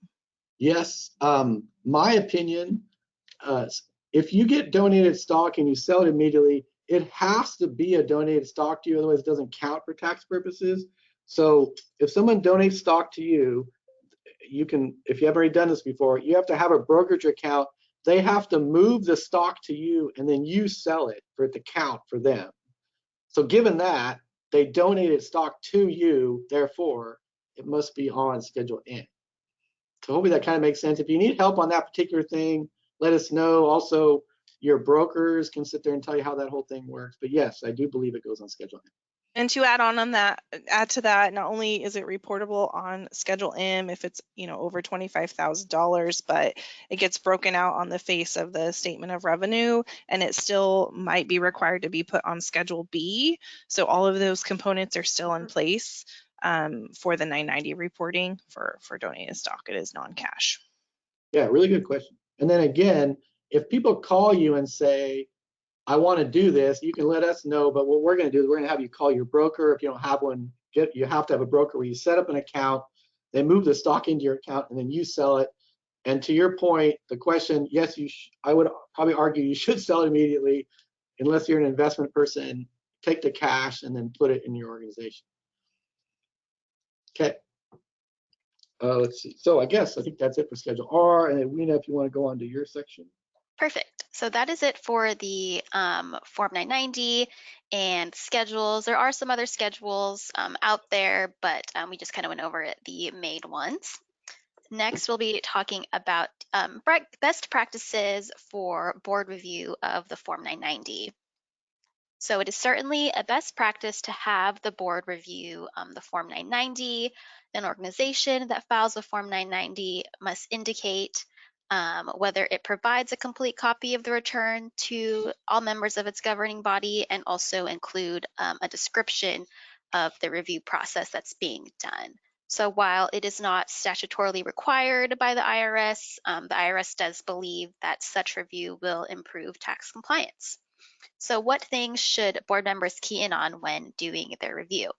Yes. My opinion, if you get donated stock and you sell it immediately, it has to be a donated stock to you, otherwise it doesn't count for tax purposes. So if someone donates stock to you, you can, if you have already done this before, you have to have a brokerage account. They have to move the stock to you and then you sell it for it to count for them. So given that they donated stock to you, therefore it must be on Schedule N. So hopefully that kind of makes sense. If you need help on that particular thing, let us know. Also, your brokers can sit there and tell you how that whole thing works. But yes, I do believe it goes on Schedule N. And to add to that, not only is it reportable on Schedule M if it's, over $25,000, but it gets broken out on the face of the statement of revenue, and it still might be required to be put on Schedule B. So all of those components are still in place for the 990 reporting for donated stock. It is non-cash. Yeah, really good question. And then again, if people call you and say, I want to do this, you can let us know. But what we're going to do is we're going to have you call your broker. If you don't have one, you have to have a broker where you set up an account, they move the stock into your account, and then you sell it. And to your point, the question, yes, I would probably argue you should sell it immediately, unless you're an investment person. Take the cash and then put it in your organization. Okay. Let's see. So I think that's it for Schedule R. And Edwina, if you want to go on to your section. Perfect. So that is it for the Form 990 and schedules. There are some other schedules out there, but we just kind of went over the main ones. Next, we'll be talking about best practices for board review of the Form 990. So it is certainly a best practice to have the board review the Form 990. An organization that files a Form 990 must indicate whether it provides a complete copy of the return to all members of its governing body, and also include a description of the review process that's being done. So while it is not statutorily required by the IRS does believe that such review will improve tax compliance. So what things should board members key in on when doing their review?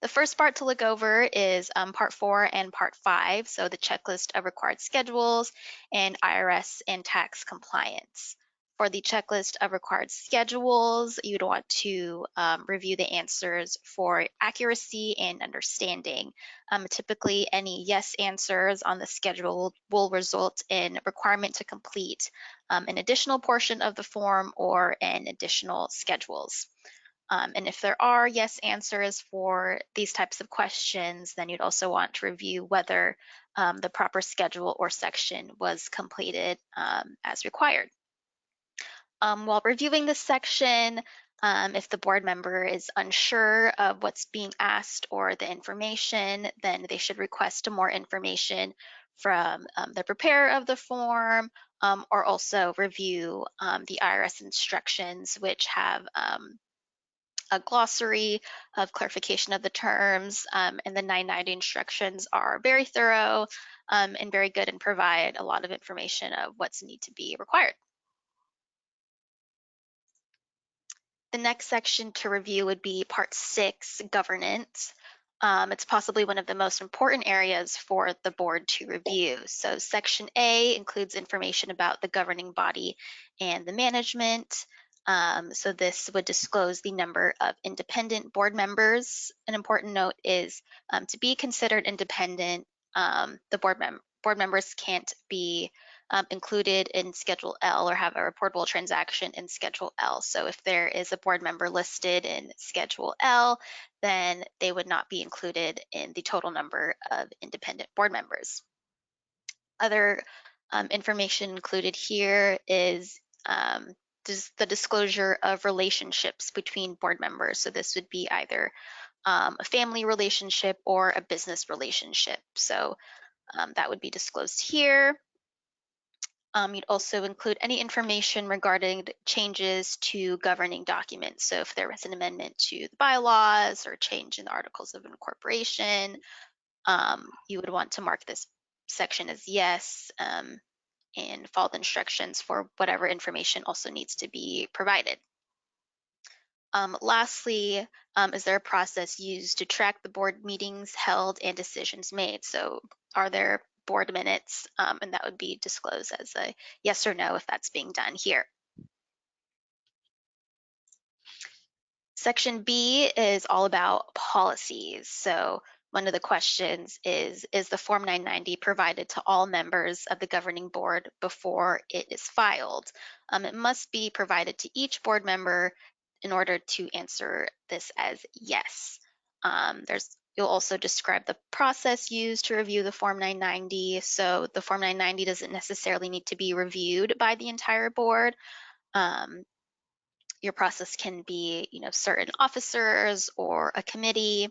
The first part to look over is Part 4 and Part 5, so the checklist of required schedules and IRS and tax compliance. For the checklist of required schedules, you'd want to review the answers for accuracy and understanding. Typically, any yes answers on the schedule will result in requirement to complete an additional portion of the form or an additional schedules. And if there are yes answers for these types of questions, then you'd also want to review whether the proper schedule or section was completed as required. While reviewing this section, if the board member is unsure of what's being asked or the information, then they should request more information from the preparer of the form, or also review the IRS instructions, which have a glossary of clarification of the terms, and the 990 instructions are very thorough and very good and provide a lot of information of what's need to be required. The next section to review would be Part 6, Governance. It's possibly one of the most important areas for the board to review. So Section A includes information about the governing body and the management. So this would disclose the number of independent board members. An important note is to be considered independent, the board members can't be included in Schedule L or have a reportable transaction in Schedule L. So if there is a board member listed in Schedule L, then they would not be included in the total number of independent board members. Other information included here is the disclosure of relationships between board members. So this would be either a family relationship or a business relationship. So that would be disclosed here. You'd also include any information regarding changes to governing documents. So if there was an amendment to the bylaws or change in the articles of incorporation, you would want to mark this section as yes, and follow the instructions for whatever information also needs to be provided. Lastly, is there a process used to track the board meetings held and decisions made? So are there board minutes? And that would be disclosed as a yes or no if that's being done here. Section B is all about policies. So one of the questions is the Form 990 provided to all members of the governing board before it is filed? It must be provided to each board member in order to answer this as yes. You'll also describe the process used to review the Form 990. So the Form 990 doesn't necessarily need to be reviewed by the entire board. Your process can be, certain officers or a committee,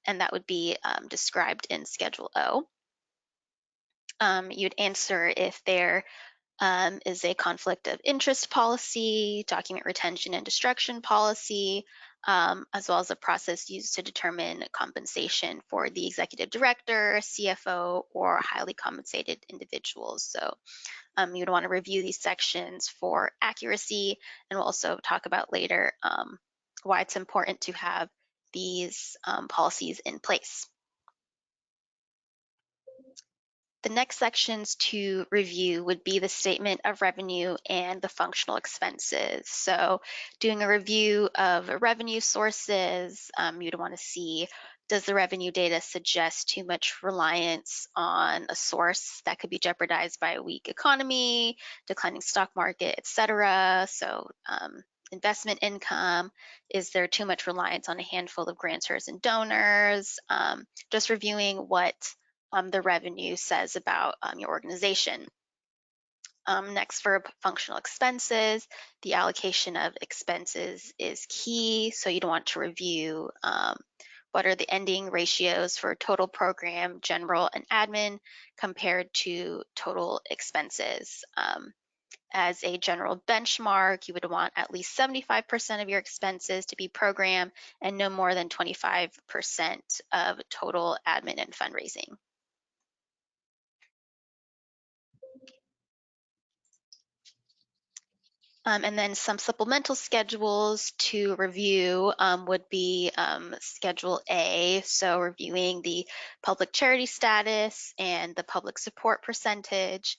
and that would be described in Schedule O. You'd answer if there is a conflict of interest policy, document retention and destruction policy, as well as a process used to determine compensation for the executive director, CFO, or highly compensated individuals. So you'd want to review these sections for accuracy, and we'll also talk about later why it's important to have these policies in place. The next sections to review would be the statement of revenue and the functional expenses. So doing a review of revenue sources, you'd want to see, does the revenue data suggest too much reliance on a source that could be jeopardized by a weak economy, declining stock market, etc.? So investment income, is there too much reliance on a handful of grantors and donors? Just reviewing what the revenue says about your organization. Next, for functional expenses, the allocation of expenses is key. So you'd want to review what are the ending ratios for total program, general, and admin compared to total expenses. As a general benchmark, you would want at least 75% of your expenses to be program and no more than 25% of total admin and fundraising. And then some supplemental schedules to review would be Schedule A, so reviewing the public charity status and the public support percentage.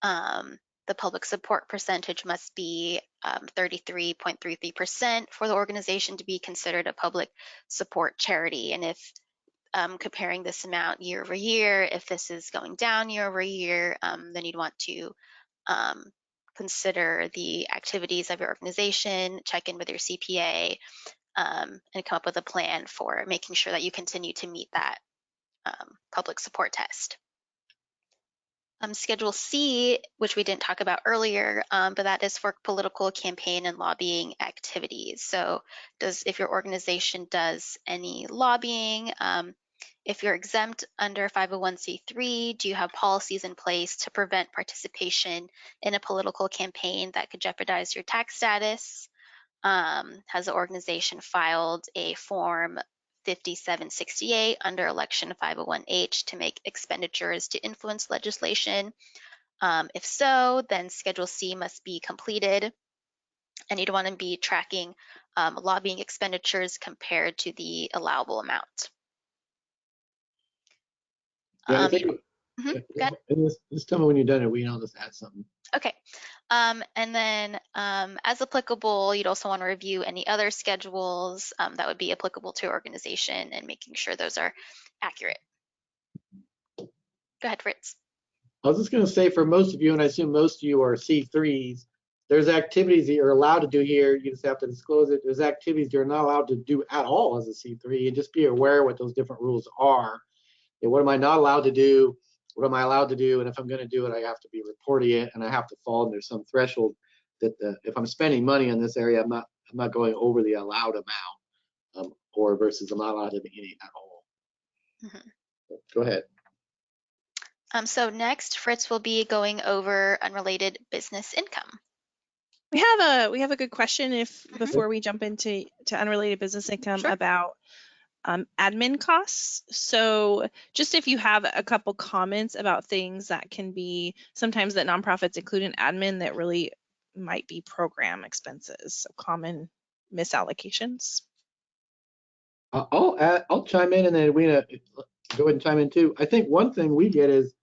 The public support percentage must be 33.33% for the organization to be considered a public support charity. And if comparing this amount year over year, if this is going down year over year, then you'd want to consider the activities of your organization, check in with your CPA, and come up with a plan for making sure that you continue to meet that public support test. Schedule C, which we didn't talk about earlier, but that is for political campaign and lobbying activities. So if your organization does any lobbying, if you're exempt under 501c3, do you have policies in place to prevent participation in a political campaign that could jeopardize your tax status? Has the organization filed a form 5768 under Election 501H to make expenditures to influence legislation? If so, then Schedule C must be completed, and you'd want to be tracking lobbying expenditures compared to the allowable amount. Yeah, I think, Go ahead. just tell me when you're done, and we know just add something. Okay. And then as applicable, you'd also want to review any other schedules that would be applicable to your organization and making sure those are accurate. Go ahead, Fritz. I was just going to say, for most of you, and I assume most of you are C3s, there's activities that you're allowed to do here. You just have to disclose it. There's activities you're not allowed to do at all as a C3, and just be aware what those different rules are. And what am I not allowed to do? What am I allowed to do? And if I'm going to do it, I have to be reporting it, and I have to fall under some threshold that if I'm spending money in this area, I'm not going over the allowed amount, or versus I'm not allowed to do any at all. Mm-hmm. Go ahead. So next, Fritz will be going over unrelated business income. We have a good question before we jump into unrelated business income about admin costs. So just if you have a couple comments about things that can be sometimes that nonprofits include in admin that really might be program expenses, so common misallocations. I'll chime in, and then Edwina, go ahead and chime in too. I think one thing we get is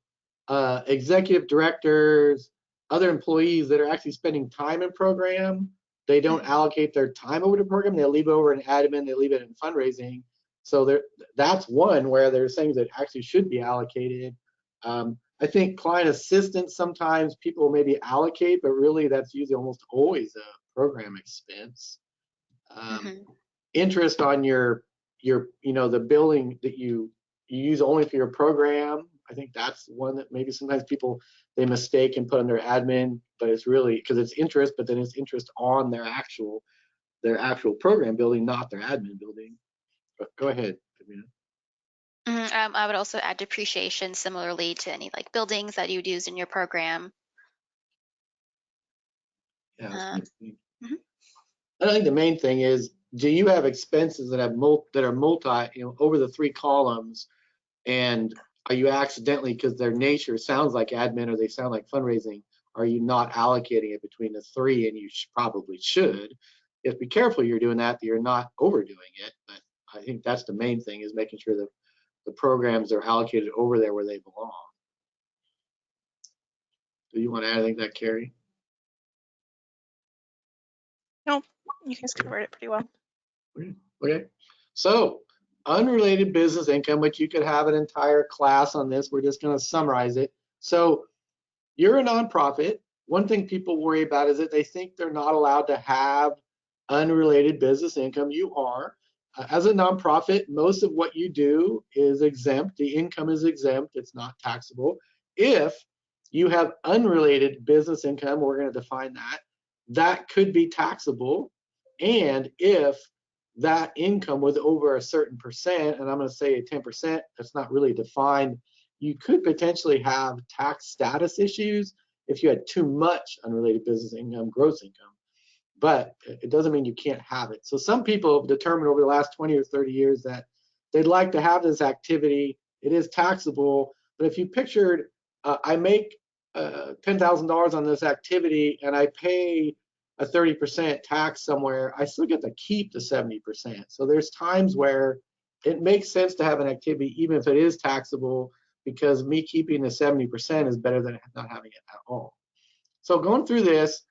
executive directors, other employees that are actually spending time in program. They don't allocate their time over to program. They leave it over in admin. They leave it in fundraising. So that's one where there's things that actually should be allocated. I think client assistance, sometimes people maybe allocate, but really that's usually almost always a program expense. Interest on your the billing that you use only for your program. I think that's one that maybe sometimes people, they mistake and put on their admin, but it's really because it's interest, but then it's interest on their actual program building, not their admin building. But go ahead, Edwina. I would also add depreciation similarly to any like buildings that you would use in your program. Yeah. I think the main thing is, do you have expenses that are multi, over the 3 columns, and are you accidentally, because their nature sounds like admin or they sound like fundraising, are you not allocating it between the 3? And you probably should. You have to be careful you're doing that you're not overdoing it. But I think that's the main thing, is making sure that the programs are allocated over there where they belong. Do you want to add anything to that, Carrie? No, you guys covered it pretty well. Okay, so unrelated business income, which you could have an entire class on this. We're just going to summarize it. So you're a nonprofit. One thing people worry about is that they think they're not allowed to have unrelated business income. You are. As a nonprofit, most of what you do is exempt. The income is exempt. It's not taxable. If you have unrelated business income, we're going to define that. That could be taxable. And if that income was over a certain percent, and I'm going to say 10%, that's not really defined, you could potentially have tax status issues if you had too much unrelated business income, gross income. But it doesn't mean you can't have it. So some people have determined over the last 20 or 30 years that they'd like to have this activity. It is taxable. But if you pictured, I make $10,000 on this activity and I pay a 30% tax somewhere, I still get to keep the 70%. So there's times where it makes sense to have an activity even if it is taxable, because me keeping the 70% is better than not having it at all. So going through this,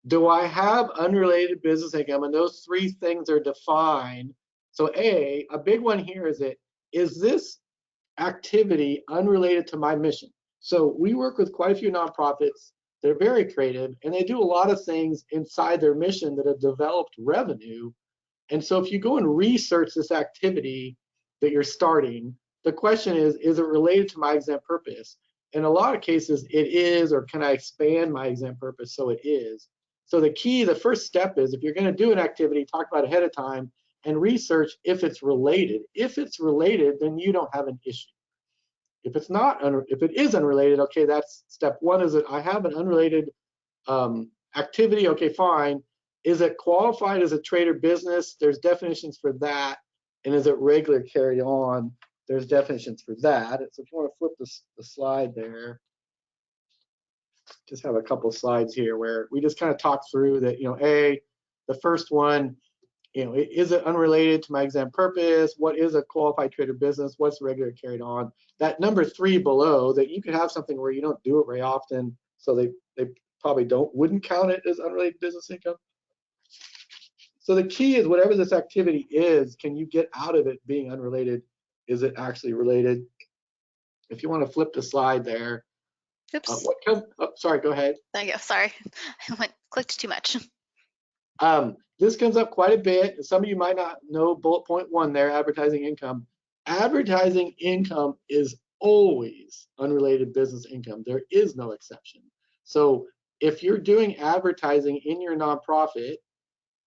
do I have unrelated business income? And those 3 things are defined. So a big one here is this activity unrelated to my mission? So we work with quite a few nonprofits. They're very creative, and they do a lot of things inside their mission that have developed revenue. And so if you go and research this activity that you're starting, the question is it related to my exempt purpose? in a lot of cases it is, or can I expand my exempt purpose so it is. So the key, the first step is, if you're going to do an activity, talk about it ahead of time and research if it's related. If it's related, then you don't have an issue. If it's not, if it is unrelated, okay, that's step one. Is that I have an unrelated activity? Okay, fine. Is it qualified as a trade or business? There's definitions for that. And is it regular carry on? There's definitions for that. So if you want to flip the slide there, just have a couple slides here where we just kind of talk through that, the first one, is it unrelated to my exempt purpose? What is a qualified trade or business? What's regular carried on? That number 3 below, that you could have something where you don't do it very often, so they probably wouldn't count it as unrelated business income. So the key is, whatever this activity is, can you get out of it being unrelated? Is it actually related? If you want to flip the slide there. Oops. Sorry, go ahead. There you go. Sorry, I clicked too much. This comes up quite a bit. Some of you might not know bullet point 1 there, advertising income. Advertising income is always unrelated business income. There is no exception. So if you're doing advertising in your nonprofit,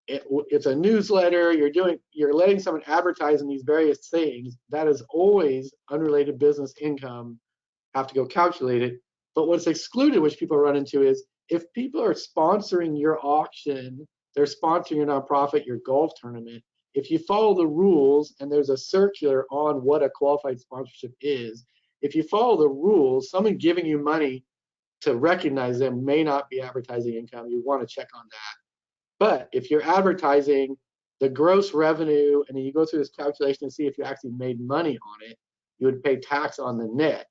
it's a newsletter, you're letting someone advertise in these various things, that is always unrelated business income. Have to go calculate it. But what's excluded, which people run into, is if people are sponsoring your auction, they're sponsoring your nonprofit, your golf tournament. If you follow the rules, and there's a circular on what a qualified sponsorship is, if you follow the rules, someone giving you money to recognize them may not be advertising income. You want to check on that. But if you're advertising the gross revenue, and then you go through this calculation and see if you actually made money on it, you would pay tax on the net.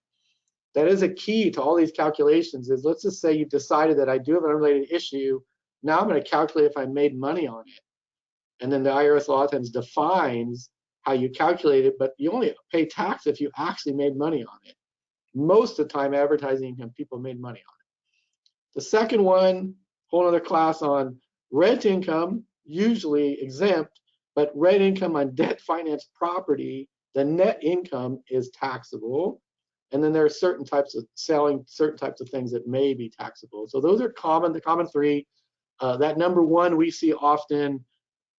That is a key to all these calculations. Is, let's just say you've decided that I do have an unrelated issue. Now I'm going to calculate if I made money on it. And then the IRS a lot of times defines how you calculate it, but you only pay tax if you actually made money on it. Most of the time, advertising income, people made money on it. The second one, whole other class on rent income, usually exempt, but rent income on debt financed property, the net income is taxable. And then there are certain types of selling certain types of things that may be taxable. So those are common, the common 3. That number 1 we see often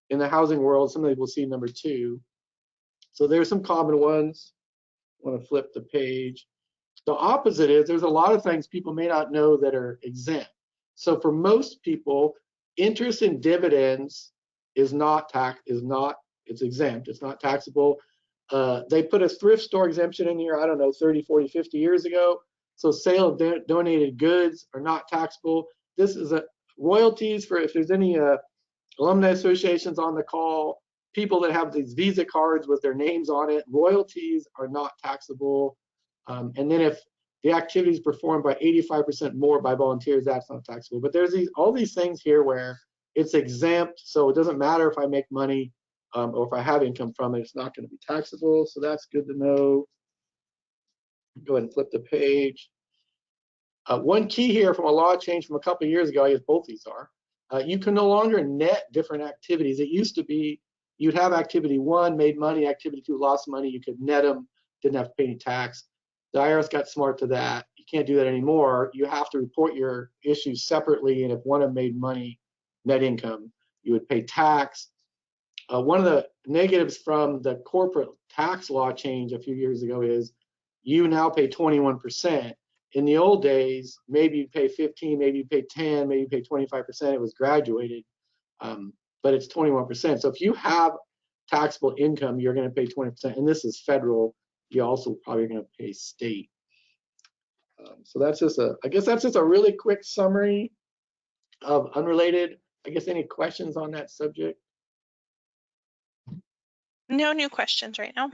in the housing world. Some people see number 2. So there's some common ones. I want to flip the page. The opposite is, there's a lot of things people may not know that are exempt. So for most people, interest in dividends is not it's exempt. It's not taxable. They put a thrift store exemption in here, I don't know, 30, 40, 50 years ago. So sale of donated goods are not taxable. This is royalties, for if there's any alumni associations on the call, people that have these Visa cards with their names on it, royalties are not taxable. And then if the activity is performed by 85% more by volunteers, that's not taxable. But there's all these things here where it's exempt, so it doesn't matter if I make money or if I have income from it, it's not going to be taxable. So that's good to know. Go ahead and flip the page. One key here from a law change from a couple of years ago, I guess both these are, you can no longer net different activities. It used to be you'd have activity 1 made money, activity 2 lost money, you could net them, didn't have to pay any tax. The IRS got smart to that. You can't do that anymore. You have to report your issues separately, and if one of them made money, net income, you would pay tax. One of the negatives from the corporate tax law change a few years ago is you now pay 21%. In the old days, maybe you pay 15, maybe you pay 10, maybe you pay 25%. It was graduated, but it's 21%. So if you have taxable income, you're going to pay 20%, and this is federal. You also probably going to pay state. So that's just I guess that's just a really quick summary of unrelated. I guess any questions on that subject? No new questions right now.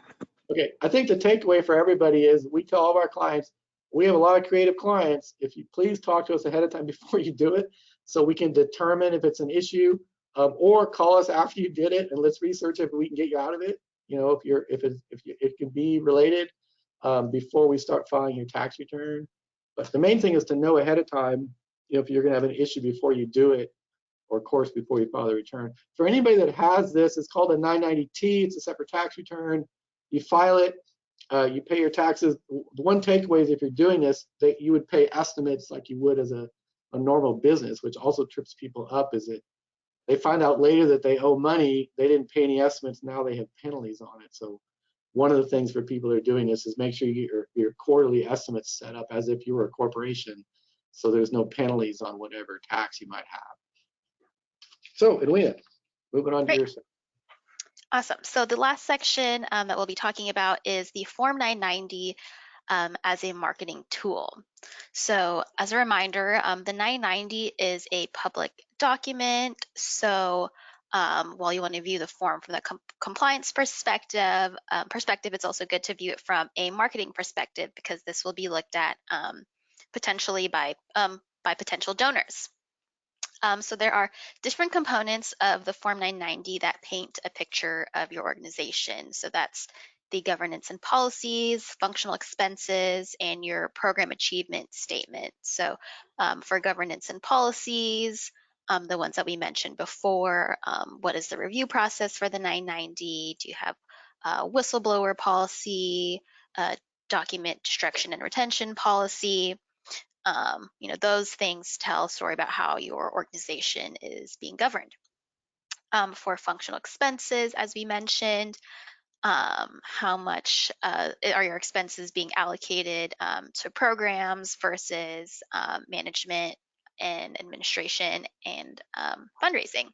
Okay, I think the takeaway for everybody is, we tell all of our clients, we have a lot of creative clients. If you please talk to us ahead of time before you do it, so we can determine if it's an issue, or call us after you did it and let's research if we can get you out of it. If it can be related before we start filing your tax return. But the main thing is to know ahead of time, if you're going to have an issue before you do it, or of course before you file the return. For anybody that has this, it's called a 990T. It's a separate tax return. You file it. You pay your taxes. The one takeaway is if you're doing this, that you would pay estimates like you would as a normal business, which also trips people up, is that they find out later that they owe money, they didn't pay any estimates, now they have penalties on it. So one of the things for people who are doing this is make sure your quarterly estimates set up as if you were a corporation, so there's no penalties on whatever tax you might have. So Edwina, moving on to Great. your section. Awesome. So the last section that we'll be talking about is the Form 990 as a marketing tool. So as a reminder, the 990 is a public document. So while you want to view the form from the compliance perspective, it's also good to view it from a marketing perspective, because this will be looked at potentially by potential donors. So there are different components of the Form 990 that paint a picture of your organization. So that's the governance and policies, functional expenses, and your program achievement statement. So for governance and policies, the ones that we mentioned before, what is the review process for the 990? Do you have a whistleblower policy, document destruction and retention policy? Those things tell a story about how your organization is being governed. For functional expenses, as we mentioned, how much are your expenses being allocated to programs versus management and administration and fundraising.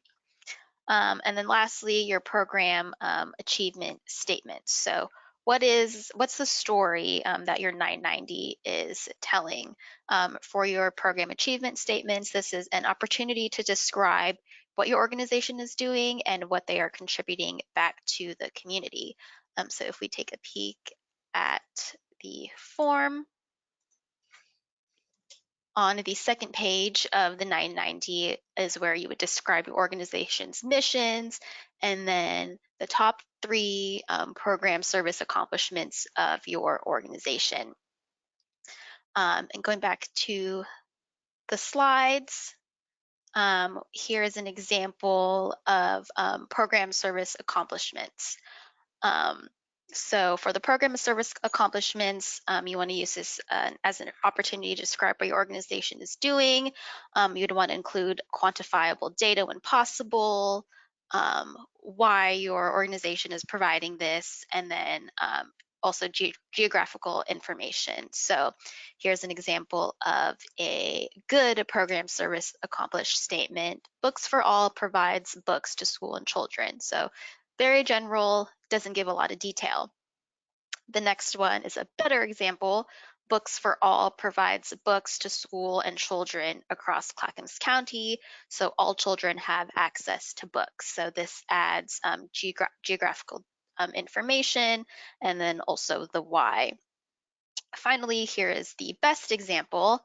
And then lastly, your program achievement statement. So what's the story that your 990 is telling? For your program achievement statements, this is an opportunity to describe what your organization is doing and what they are contributing back to the community. So if we take a peek at the form, on the second page of the 990 is where you would describe your organization's missions, and then the top three program service accomplishments of your organization. And going back to the slides, here is an example of program service accomplishments. So for the program of service accomplishments, you want to use this as an opportunity to describe what your organization is doing. You'd want to include quantifiable data when possible, why your organization is providing this, and then also geographical information. So here's an example of a good program service accomplished statement. Books for All provides books to school and children. So very general, doesn't give a lot of detail. The next one is a better example. Books for All provides books to school and children across Clackamas County, so all children have access to books. So this adds geographical information, and then also the why. Finally, here is the best example.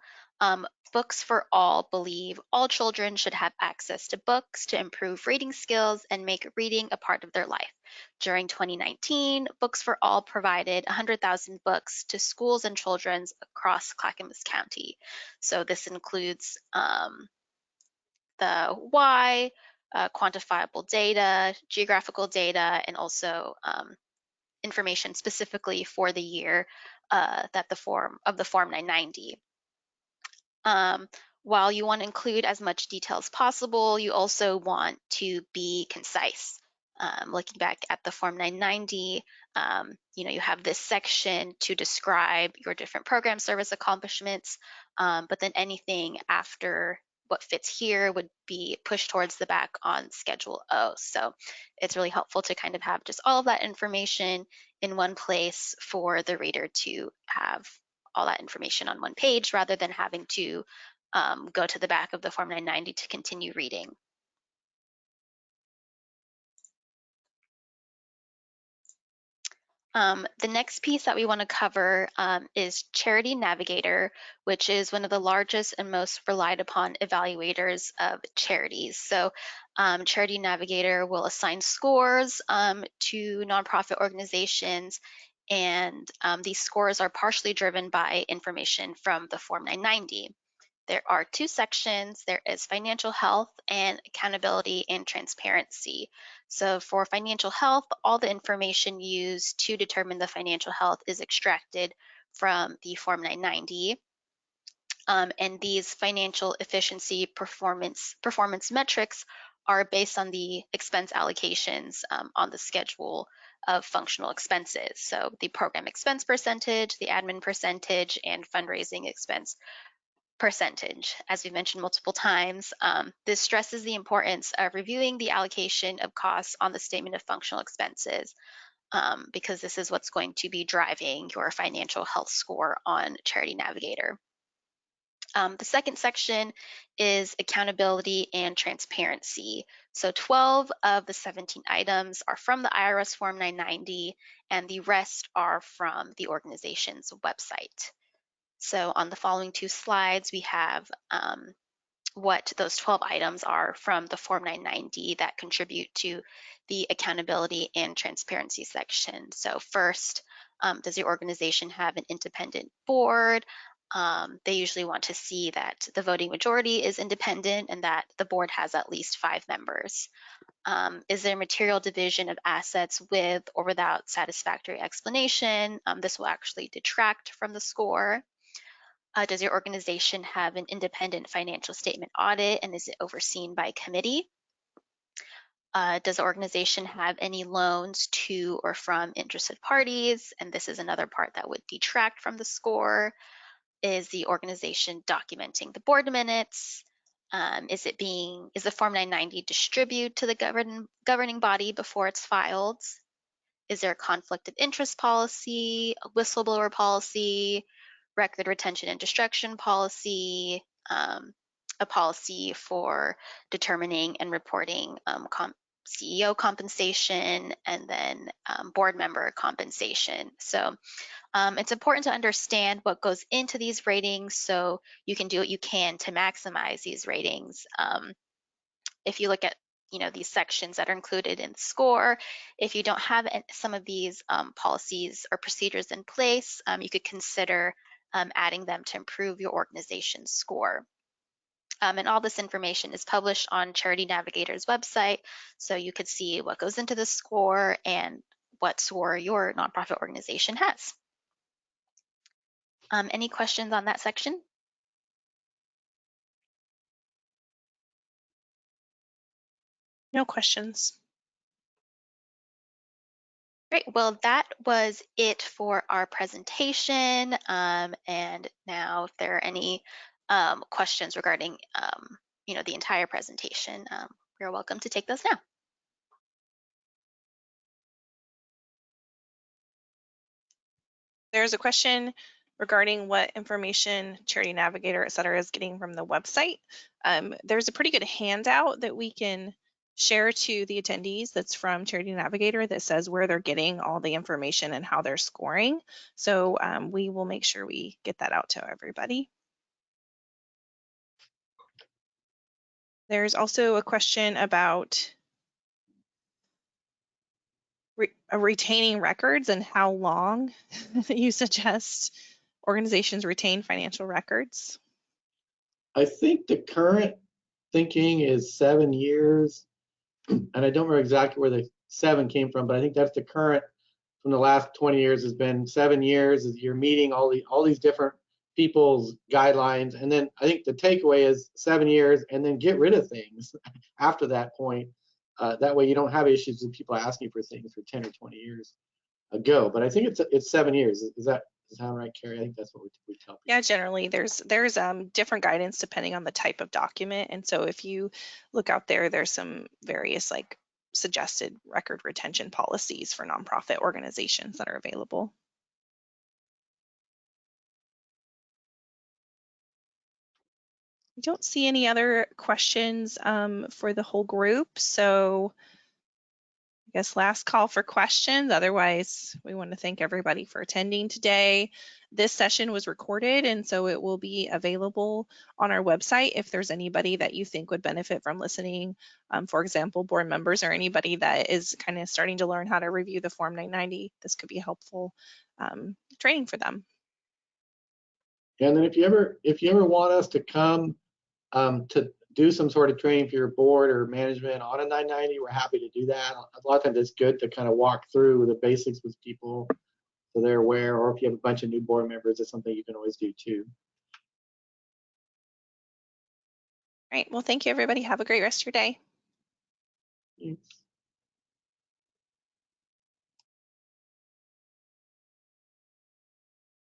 Books for All believe all children should have access to books to improve reading skills and make reading a part of their life. During 2019, Books for All provided 100,000 books to schools and children across Clackamas County. So this includes the why, quantifiable data, geographical data, and also information specifically for the year that the Form 990. While you want to include as much detail as possible, you also want to be concise. Looking back at the Form 990, you have this section to describe your different program service accomplishments, but then anything after what fits here would be pushed towards the back on Schedule O. So it's really helpful to kind of have just all of that information in one place for the reader to have all that information on one page rather than having to go to the back of the Form 990 to continue reading. The next piece that we want to cover is Charity Navigator, which is one of the largest and most relied upon evaluators of charities. So Charity Navigator will assign scores to nonprofit organizations, and these scores are partially driven by information from the Form 990. There are two sections. There is financial health and accountability and transparency. So for financial health, all the information used to determine the financial health is extracted from the Form 990. And these financial efficiency performance metrics are based on the expense allocations on the schedule of functional expenses. So the program expense percentage, the admin percentage, and fundraising expense percentage. As we mentioned multiple times, this stresses the importance of reviewing the allocation of costs on the statement of functional expenses, because this is what's going to be driving your financial health score on Charity Navigator. The second section is accountability and transparency. So 12 of the 17 items are from the IRS Form 990, and the rest are from the organization's website. So on the following two slides, we have what those 12 items are from the Form 990 that contribute to the accountability and transparency section. So first, does the organization have an independent board? They usually want to see that the voting majority is independent and that the board has at least 5 members. Is there material division of assets with or without satisfactory explanation? This will actually detract from the score. Does your organization have an independent financial statement audit, and is it overseen by a committee? Does the organization have any loans to or from interested parties? And this is another part that would detract from the score. Is the organization documenting the board minutes? Is the Form 990 distributed to the governing body before it's filed? Is there a conflict of interest policy, a whistleblower policy, record retention and destruction policy, a policy for determining and reporting CEO compensation, and then board member compensation. So it's important to understand what goes into these ratings so you can do what you can to maximize these ratings. If you look at these sections that are included in the score, if you don't have some of these policies or procedures in place, you could consider adding them to improve your organization's score. And all this information is published on Charity Navigator's website, so you could see what goes into the score and what score your nonprofit organization has. Any questions on that section? No questions. Great. Well, that was it for our presentation. And now, if there are any questions regarding, the entire presentation, you're welcome to take those now. There's a question regarding what information Charity Navigator, et cetera, is getting from the website. There's a pretty good handout that we can share to the attendees that's from Charity Navigator that says where they're getting all the information and how they're scoring. So we will make sure we get that out to everybody. There's also a question about retaining records and how long you suggest organizations retain financial records. I think the current thinking is 7 years, and I don't remember exactly where the 7 came from, but I think that's the current from the last 20 years has been 7 years. Is you're meeting all these different people's guidelines, and then I think the takeaway is 7 years, and then get rid of things after that point. That way you don't have issues with people asking for things for 10 or 20 years ago. But I think it's 7 years. Is that right, Carrie? I think that's what we tell people. Yeah, generally there's different guidance depending on the type of document, and so if you look out there, there's some various like suggested record retention policies for nonprofit organizations that are available. I don't see any other questions for the whole group, so I guess last call for questions. Otherwise, we want to thank everybody for attending today. This session was recorded, and so it will be available on our website if there's anybody that you think would benefit from listening. For example, board members or anybody that is kind of starting to learn how to review the Form 990. This could be helpful training for them. And then if you ever want us to come to do some sort of training for your board or management on a 990, we're happy to do that. A lot of times it's good to kind of walk through the basics with people so they're aware, or if you have a bunch of new board members, it's something you can always do too. All right. Well, thank you, everybody. Have a great rest of your day. Thanks.